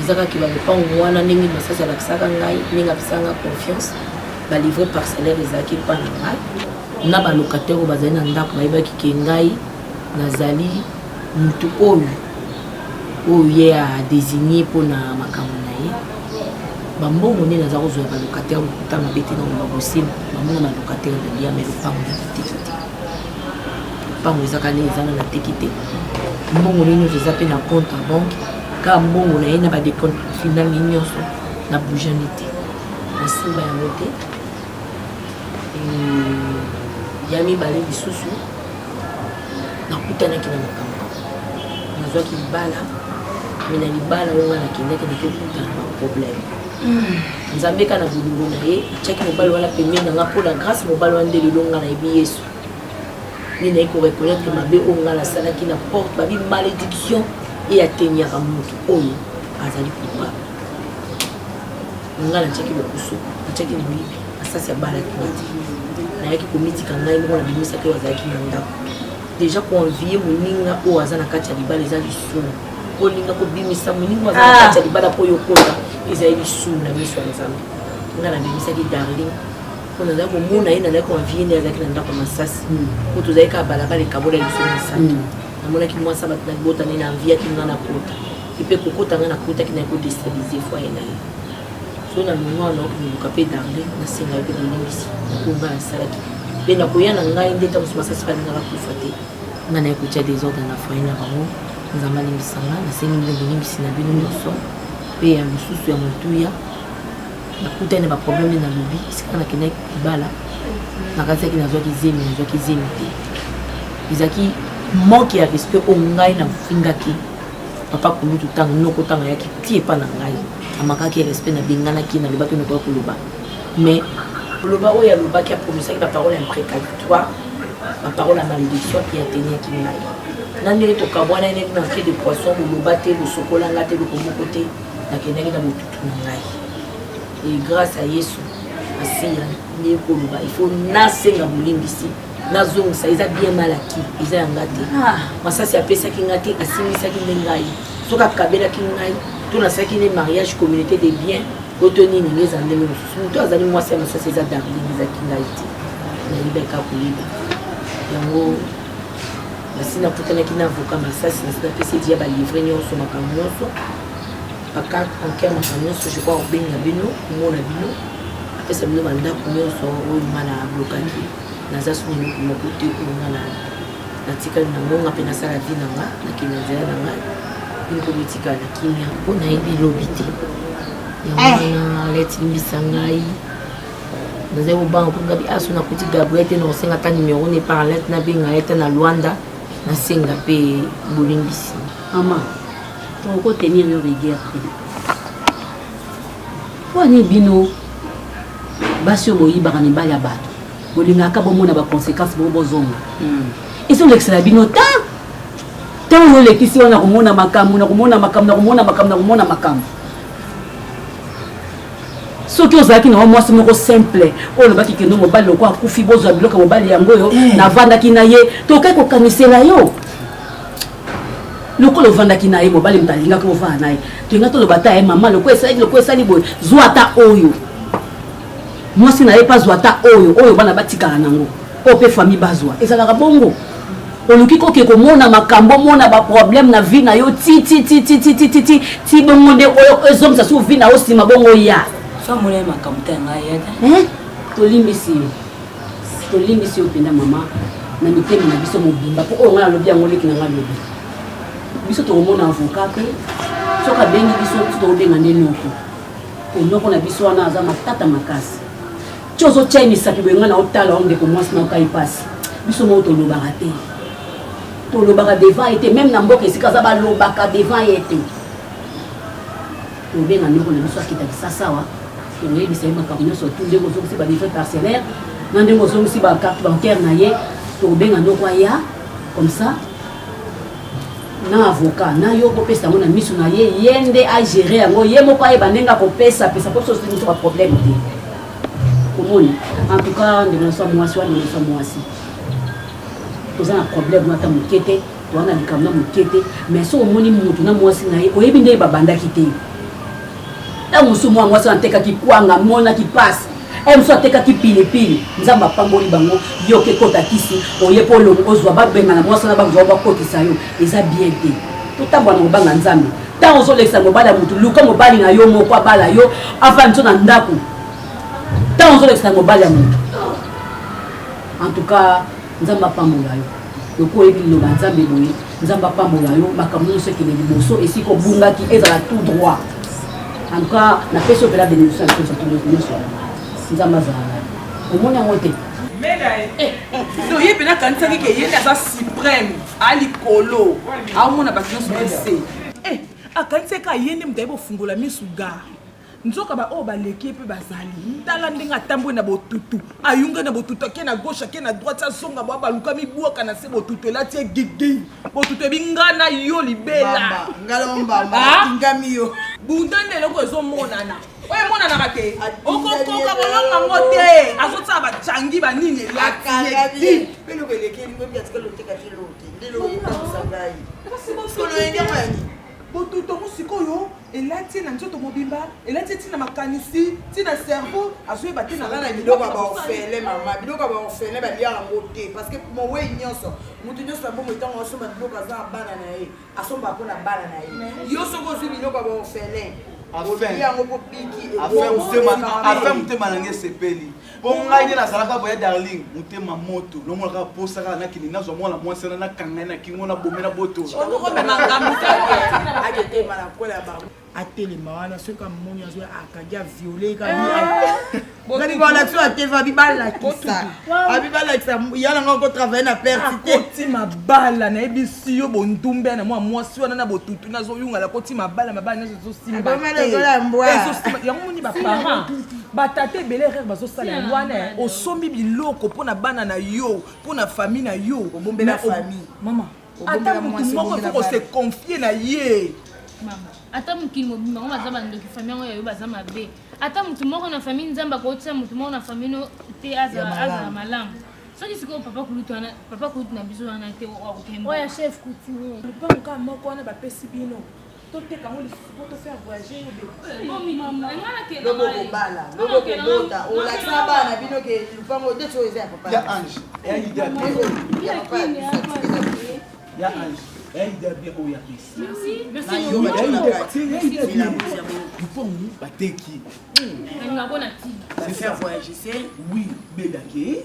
eza kaka balopango wana ndenge masasi alakisaka ngai ndenge apisanga confiance balivre parcellaire ezalaki epa na ngai na balocataire oyo bazali na ndako bayebaki ke ngai nazali mutu oyo ye adésigne mpona makambo na ye bambongo nde naza kozwa balocataire lokuta mabe te na oloba bosima bamona balocataire nalia me lopango nakiteki te lopango ezaka nde ezanga nateki te mbongo nde nyonso eza mpe na compte ya banke kaka mbongo na ye na badecompte final ne nyonso na bougani te nasimba yango te ya mibale lisusu nakutanaki na makambo nazwaki libala me na libala oyo nakendaki nakokutana na problème nzambe ka na bolingo na ye atiaki mobali wana pembeni nanga mpo na grâce mobali wana nde lelo nga nayebi yesu nde naye koreconnaitre mabe oyo nga nasalaki na porte babi malédiction e atenyaka motu oyo azali coupable nga natiaki lokusu natiaki moyibi asasi abalaki nati nayaki komitika ngai moko na bimisaki oyo azalaki na ndako déjà koenvie moninga oyo aza na kati ya libala eza lisumu olinga kobimisa moninga aza na kati ya libala mpo yokota ezali lisumu na miso ya nzambe nga nabimisaki darling On a komona ye nazalaki konvie nde azalaki na ndako masasi po tozalaki ka balabala ekabola liso misato namonaki mwasi bato na libotani na enviaki nga na kota epe kokota nga na kotaki na kodestabilize foye na ye so na longwa naoki miluka mpe darle nasenga yo mpe bolimbisi nakonga nasalaki mpe nakoya na ngai nde ntango so masasi balingaka kufa te nga na ekotia desordre na foye na bango nzambe alimbisanga nasengi mpe bolimbisi na bino nyonso mpe ya mosusu ya motuya nakutani na baproblème na lobi esika nakendaki libala nakatiaki nazwaki zemi te ezalaki manque ya respect oyo ngai nafingaki papa kulutu ntango noko ntango ayaki ti epa na ngai amakaki respect nabenganaki nalobaki nokoya koloba mais koloba oyo alobaki apromisaki baparole imprécatoire baparole ya malédiction mpe ateniaki ngai nandenge tokabwana eneki na quai de poisson boloba te bosokolanga te lokomoko te nakendaki na botutu na ngai et grâce à Yesu asiya ne koloba il faut nasenga bolimbisi nazongisa eza bien malaki eza yanga te masasi apesaki nga te asimisaki nde ngai soki akabelaki ngai to nasalaki nde mariage communauté de bien oto nini nge eza ndenge mosusu moto azali mwasi ya masasi eza darling ezaki ngai te nayibaka koyeba yango basi nakutanaki na avocat masasi nasi napesi edi ya balivre nyonso makambo nyonso baka enquête makambo nyonso je crois obenga bino komona bino apesa bino bandako nyonso oyo mala ablokaki naza soni moko te oyo nga natikali nango nga mpe nasala vi na nga nakende nzela na nga bino mpo botikala na kimia mpo nayebi lobi te yango wana leti limbisa ngai nazali kobanga mpo ngabi aso nakuti gabriel te nakosenga ta numero ne parlete nabenga ye te na lwanda nasenga mpe bolimbisi ama tokotenir yo rigueur te wani bino basi oyo boyibaka mibali ya bato bolingaka bomona baconséquence bo bozonga ezolekisela bino ntango olekisi wana komona makambo soki ozalaki na mwasi moko simple oyo olobaki kendo mobali loko akufi bozwa biloko mobali yango oyo navandaki na ye tokai kokanisela yo lokola ovandaki na ye mobali moto alingaki ovanda na ye toyenga toloba ta ye mama loko esali boye zwa ata oyo mwasi na ye mpa zwa ata oyo bana batikala nango oyo mpe famille bazwa ezalaka bongo oluki koke komona makambo mona baproblème na vie na yo ti bongo nde oyo ezongisa so vie na yo nsima bongo ya famole makambo ta ngai tolimbisi yo mpenza mama na mitema na biso mobimba mpo oyo ngai nalobi yango leki na ngai lobi biso tokomona avocat te soki abengi biso tokobenga nde noko na biso wana aza matata makasi ti ozotia misapi boye ngai na otala wa ndeko mwasi na okai pasi biso moko tolobaka te tolobaka devant ye te même na mboka esika aza balobaka devant ye te tobenga ndeko na biso akitaki sasawa toyebisa ye makambo nyonso tu ndenge ozongisi badefrai parcellaire na ndenge ozongisi bacarte bancaire na ye tokobenga ndeko aya comme ça na avocat na yo kopesa yango na miso na ye ye nde agere yango ye moko ayeba ndenge akopesa pesa po biso miso ba problème te komoni en tout cas ndeko na so mwasi wana na so mwasi toza na problème ata moke te towana likambo na moke te mais so omoni motu na mwasi na ye oyebi nde babandaki te ntango mosu mwa mwasi atekaki kwanga monaki pasi mosu atekaki pilipili nzambe apamboli bango yo ke kota kisi oye mpo olongo ozwa babenga na mwasi wana bazwa bakotisa yo eza bien te totambola na kobanga nzambe ntango ozolekisa mobali ya motu luka mobali na yo moko abala yo afandi so na ndako ntango ozolekisa mobali ya motu en tout cas nzambe apambola yo loko oyebi liloba nzambe boye nzambe apambola yo makambo nyonso ekende liboso esika obungaki ezala tout droit en tout cas napesi opela bénédiction ya biso nyonso nzambe azala omoni yango te ye mpe nakanisaki ke ye nde aza suprême alikolo aomona bato nyonso ese akanisaki aye nde moto ayebi ofungola misu ga nzoka baoyo baleki mpe bazali tala ndenge atamboli na botutu ayunga na botutu ake na gauche ake na droite azonga boa baluka mibwaka na se botutu elati ye gigi botutu ebinga na yo libela ingami yo bunda nde eloko ezomonana oyo emonanaka te okokoka bolonga ngo te azotala bacangi banini elati botuto musikoyo elati na nzoto mobimba elati tina makanisi tina cerveau azoyeba te na biloko ba ofele mama biloko ba ofele ba liya ngo te parce que mo we nyonso mutu nyonso ba mo tango asomba biloko za bana na ye asomba pona bana na ye yo soko zo biloko ba ofele afin mutema nange sepeli po ngai nde nazalaka boya darling mutema moto lomonaka posaka nakini nazwa mwana mwasana nakangai na kingo na bomena boto atelema wana soki amoni azwi akadi aviole kani bana so ateva abibalakisa yananga kotravaille na perti kotima bala nayebisi yo bondumbe na mwa mwasi wana na botutu nazoyungala kotima bala mabala nyonso ezosimba yango moni baparent batata ebele rere bazosala yango wana osombi biloko mpona bana na yo mpona famille na yo obombela famille mama ata motu moko efo kose confie na ye ata mokili mobimba ngo baza bandoki famille yango yayo baza mabe ata motu moko na famille nzambe akotia motu moko na famille no te azala malamu soki sikoyo papa kulutu na biso wana te okokemba oya chef coutumier lupango moko wana bapesi bino toteka ngo lisusu tofaire voyager lobokobota olakisa bana bino ke lupango te so eza ya papa ya ange ya ange idée bien oyo apesi bateki faire voyager c'est oui belake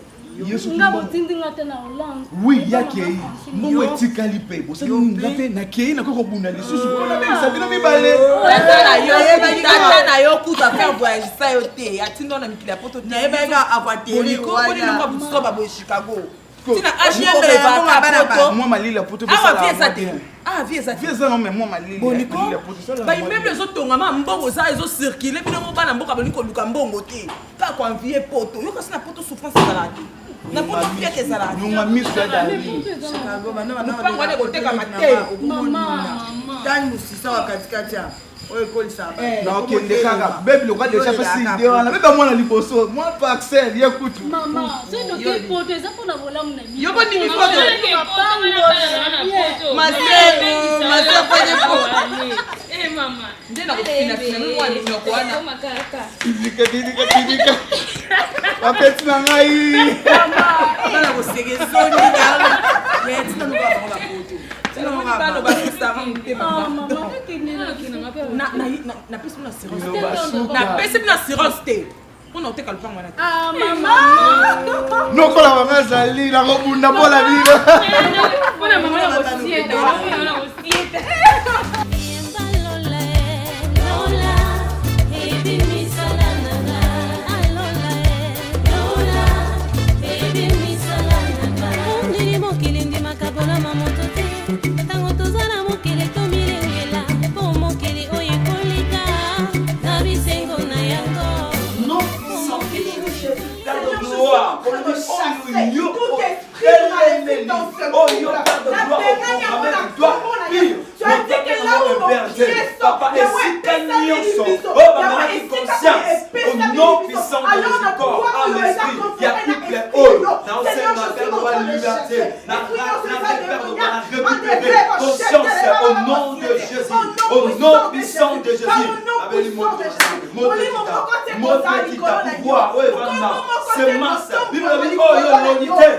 nga botindinga te na Hollande oui yakei mbongo etikali mpe bosalinga mpe nakei nakoki kobunda lisusu mpona bengisa bino mibale tata na yo kuta faire voyager sa yo te atinda na mikili ya poto nayebanga akwatelikokolinonga buso baboye Chicago tina achiembele bakapoto mwa malili ya poto vieza nome mwa malili boniko baimmeuble ezotongama mbongo eza ezocircule bino mo bana mboka boni koluka mbongo te kaka anvie poto yo kasi na poto souffrance ezalaki na poto pieke ezalaki nyonga miso ya dali lupango wana ekotekama te tani mosisa wa katikati ya oyo ekolisa nakokende kaka bebi loka deja pesi ide wana beba mwana liboso mwa paxel ye kutu soki poto eza mpona bolamu na bino yoko nini poto nde nakofinafina mwana nyoko wana tidika bapeti na ngai bana kosegezoni bano basisaka motema napesi bino assurance te mpona oteka lupango wana nokola banga ezali nakobunda mpola bino Papa, esika nyonso oyo bamamaki conscience au nom puissant de notre corps en l'esprit ya couple oyo naosenga perdre la liberté na perdre la récupérer conscience au nom de Jésus au nom puissant de Jésus abeli motokita pouvoir oyo evanda semence bible ebi oyo elongi te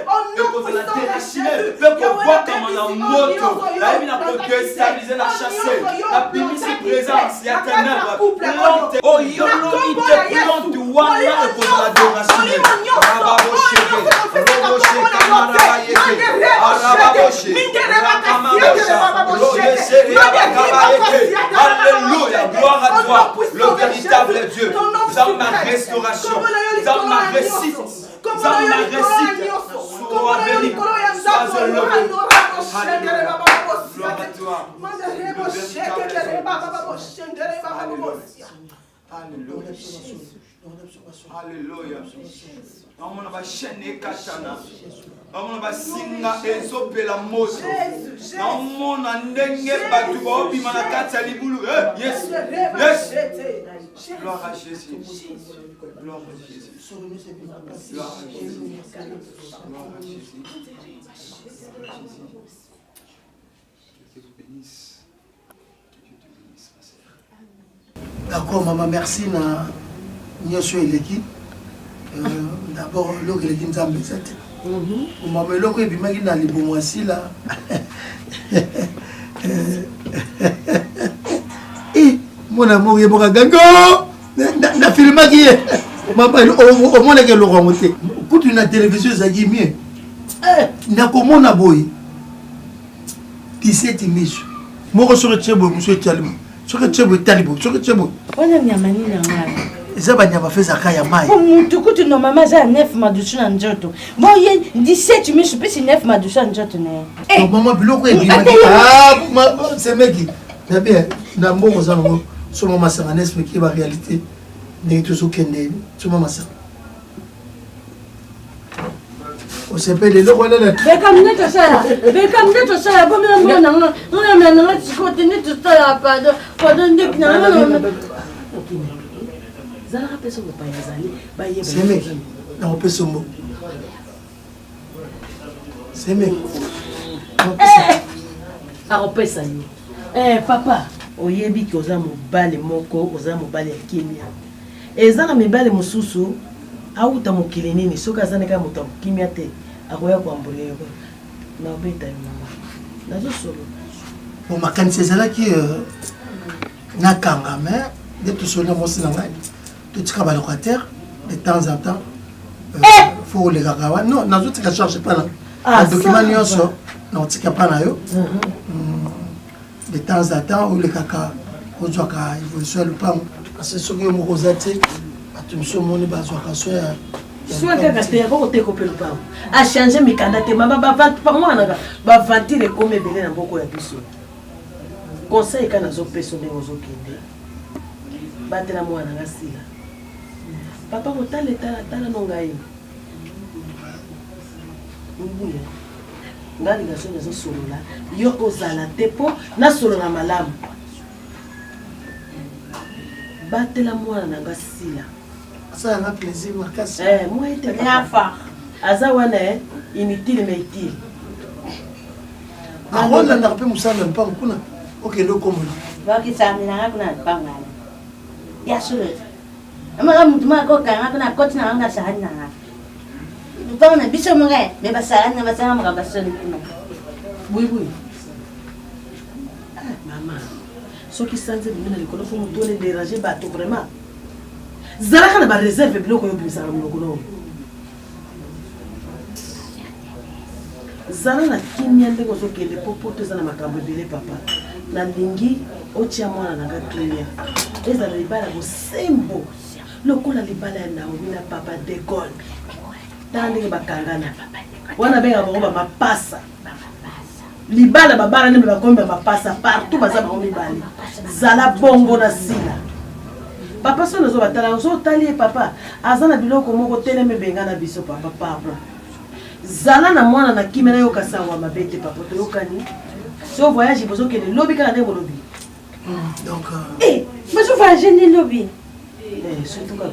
ekozala déraciné mpe kobwakama na moto nayebi na kodestabilize na chasse na bimisi présence ya ténèbre plante oyo longi te plante wana ekozala déraciné arababosheke robosheke marabayeke arababoshe rakamabosha royeseri abakabayeke alléluia gloire à toi le véritable Dieu dans ma restauration dans ma réussite dans ma réussite sois béni sois élevé alléluia gloire à toi alléluia naomona bachaîne ekatana naomona basinga ezopela moto naomona ndenge bato baobima na kati ya libulu yes gloire à Jésus gloire à Jésus gloire à Jésus gloire à Jésus que Dieu te bénisse que Dieu te D'accord, maman, merci. Nous sommes l'équipe. D'abord, l'eau qui est une zambe. Maman, l'eau qui est bien qui n'a pas bon aussi là. Et mon amour, il est bon à gango. Na film qui est. Maman, au moins que l'eau remonte. Quand tu as une télévision, ça dit mieux. Na comment na boy. 17 images. Moi, je suis le chebo, monsieur Tchalimo. Sur le chebo, Talibo. Sur le chebo. On a mis un mani dans la main. Ça va n'y fait ça kaya mai. Tu coûtes nos mamans à 9 madouchou en joto. Bon, il y a 17, mais je peux si 9 madouchou en joto. Non, maman, bilo quoi est ah, c'est mec. Mais bien, dans mon osano, sur maman ça en expliquer la réalité. N'est tout ce qu'elle est. Sur maman ça. On s'appelle les lois là. Mais comme net ça, mais comme net ça, bon mais non, tu continues tout ça pardon, pardon depuis non. Zala personne ne peut pas y aller. C'est mec. Non, on peut se mot. C'est mec. Ah, on peut ça. Eh, papa, oyebi ki oza mobale moko, oza mobale ya kimia. Ezana mibale mususu, auta mokili nini, soka azana kaka moto kimia te, akoya kwambula yo. Na obeta yo mama. Nazo solo. Bon, makanisi ezalaki nakanga, mais de tout cela mosi na ngai. Tout ce qu'on a locataire, de temps en temps, il faut les gars. Non, nous autres, ne cherchons pas là. Le document, nous ne cherchons pas là. De temps en temps, où les caca, où ils vont se le pain. C'est ce que nous avons dit. Tu me suis dit, tu soit que tu as coupé le pain. A changé mes candidatures. Par moi, je vais ventiler comme les bébés dans beaucoup de personnes. Conseil quand nous avons personne aux autres. Batela moi na ngasila. Papa kotala tala nongai. Mbuya. Ngali gasonga zo solola. Yo ozala tepo na solola malamu. Batela moi na ngasila. Ça a un plaisir makasi. Moi était nafa. Aza wana inutile mais utile. Ah on l'a pas musala pas kuna. OK ndo komo. Va ki samina kuna panga. Ya sure. Ama mutuma ko kanga kuna kotina anga sahana. Mpona biso mga me basana basana mga basoni kuna. Oui. Maman. Ce qui sentait bien les colons font donner déranger bateau vraiment. Zara na ba réserve biloko yo bisa na biloko. Zara na kimia ndeko zo kende popoto za na makambo bele papa. Na lingi otia mwana na gatumia. Eza libala go sembo. Lokola libala na wina papa de Gaulle. Tande bakangana papa. Wana benga ba mapasa. Libala babana ne bakomba mapasa partout baza ba mibali. Zala bongo na sila. Papa so nazo batala so tali papa. Azana biloko moko teleme benga na biso papa pardon. Zala na mwana na kimena yo kasangwa mabete papa to yokani. So voyage bozo kene lobby kana ndeko lobby. Donc mais je voyage ni lobby. Surtout quand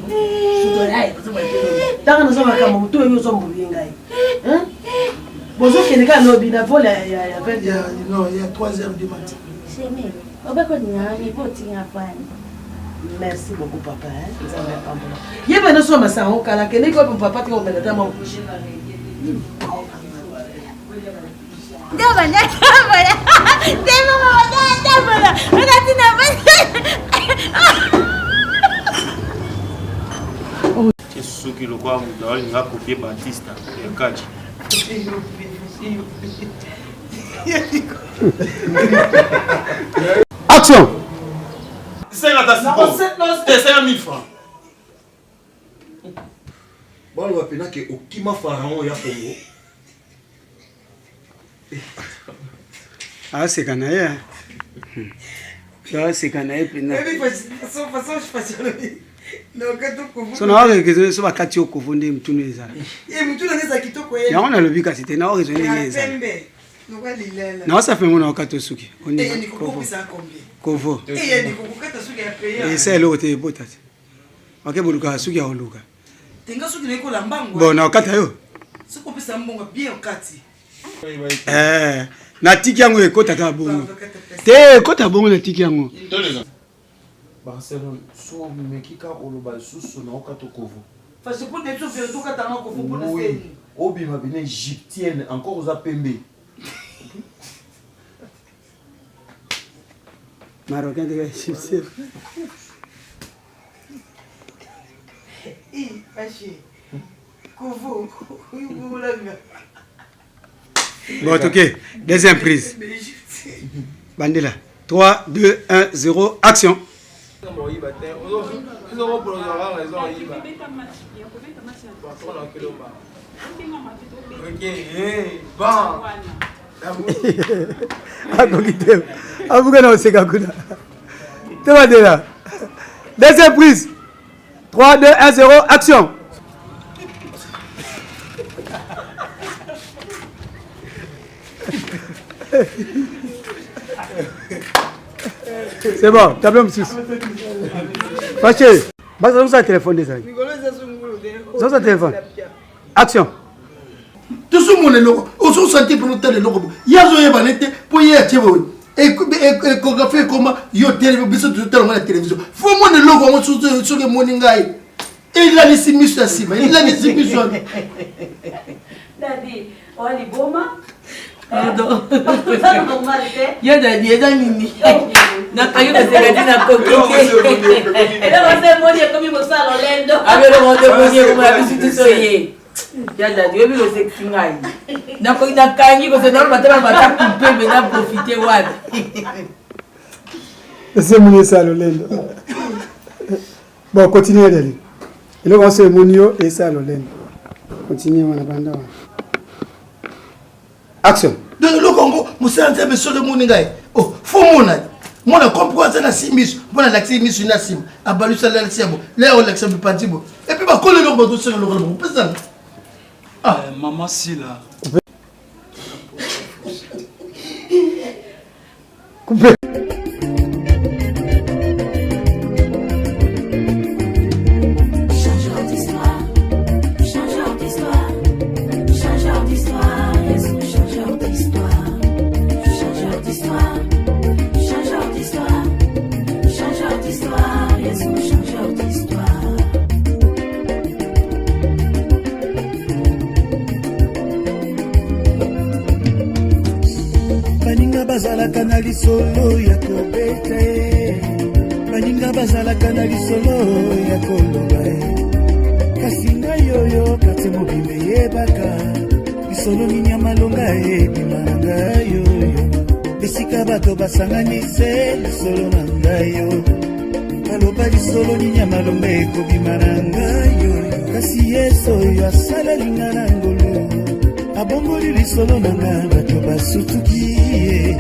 dans nous sommes à Cameroun, nous sommes bien. Hein? Bonjour, qui est le lobby d'avant, il y a 3 heures du matin. C'est mieux. On va continuer à vivre à merci beaucoup, papa. Il y a des choses à ça, on a que les gars, papa, qui ont mis la main. Ce qui le croit, il a copié Baptiste et Kaji. Action! C'est 5 000 francs. Bon, on va pénal que au Kima Pharaon ya Congo. Ah, c'est Canaïa. C'est Canaïa pénal. So na orezo so bakati okufunde mtunu ezala. Mtunu ngeza kitoko yeye. Yaona lobika site na orezo ndenge ezala. Na osa fe mona okato suki. Oni. Kovo. Nikukukata suki ya peya. Esa lo te botati. Akebuluka suki ya oluka. Tenga suki na ikola mbango. Bon na okata yo. Suko pesa mbongo bien okati. Na tiki yango ekota ta bongo. Te ekota bongo na tiki yango. Barcelone, soit Mekika Oloba sous na okato Kovo. Parce que des choses tout quand on Kovo pour oui. Obi ma bien égyptienne encore aux apembe. Marocain de égyptien. Fâché. Kovo. Bon, ok. Deuxième prise. Bandela. 3, 2, 1, 0, action. Deuxième prise. 3, 2, 1, 0, action. C'est bon, tableau M6. Fâché. Bah, ça téléphone déjà. Ça téléphone. Action. Tout ce monde est là. On se sent pour l'hôtel de l'Europe. Il y a un banette pour y être. Échographie comment il y a télévision tout la télévision. Faut moi le logo moi sur le moningai. Et il a les simis à cima. Il a les simis. Daddy, on est boma. Yo Daddy, eza nini? Na kayo na segadi na kokite. Ela você monia comme você Lolendo. Abelo monde monia como a bisu soye. Ya Daddy, yo bi lo sexy ngai. Na ko na kanyi ko se na batela bata couper mais na profiter wapi. C'est mon ça Lolendo. Bon, continuez d'aller. Et là on se monio et ça Lolendo. Continuez on abanda. Action. Donc le Congo, Moussa Nzembe monsieur le moningai. Oh, faut mon comprend ça na simis, bon la simis na sim. Abalu ça la siamo. Là on l'exemple patibo. Et puis ba coller le bateau sur le rôle. Pesant. Ah, maman Sila. Coupé. bazalaka na lisolo ya kobeta ye baninga bazalaka na lisolo ya koloba ye kasi ngai oyo kati mobimba eyebaka lisolo nini ya malonga ebima na ngai oyo esika bato basanganise lisolo na ngai yo baloba lisolo nini ya malonga ekobima na ngai oyo kasi yesu oyo asalelinga na ngolu abongoli lisolo na ngai bato basutuki ye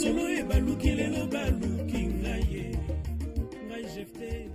Solo e baluki lelo baluki ngaye ngai jefte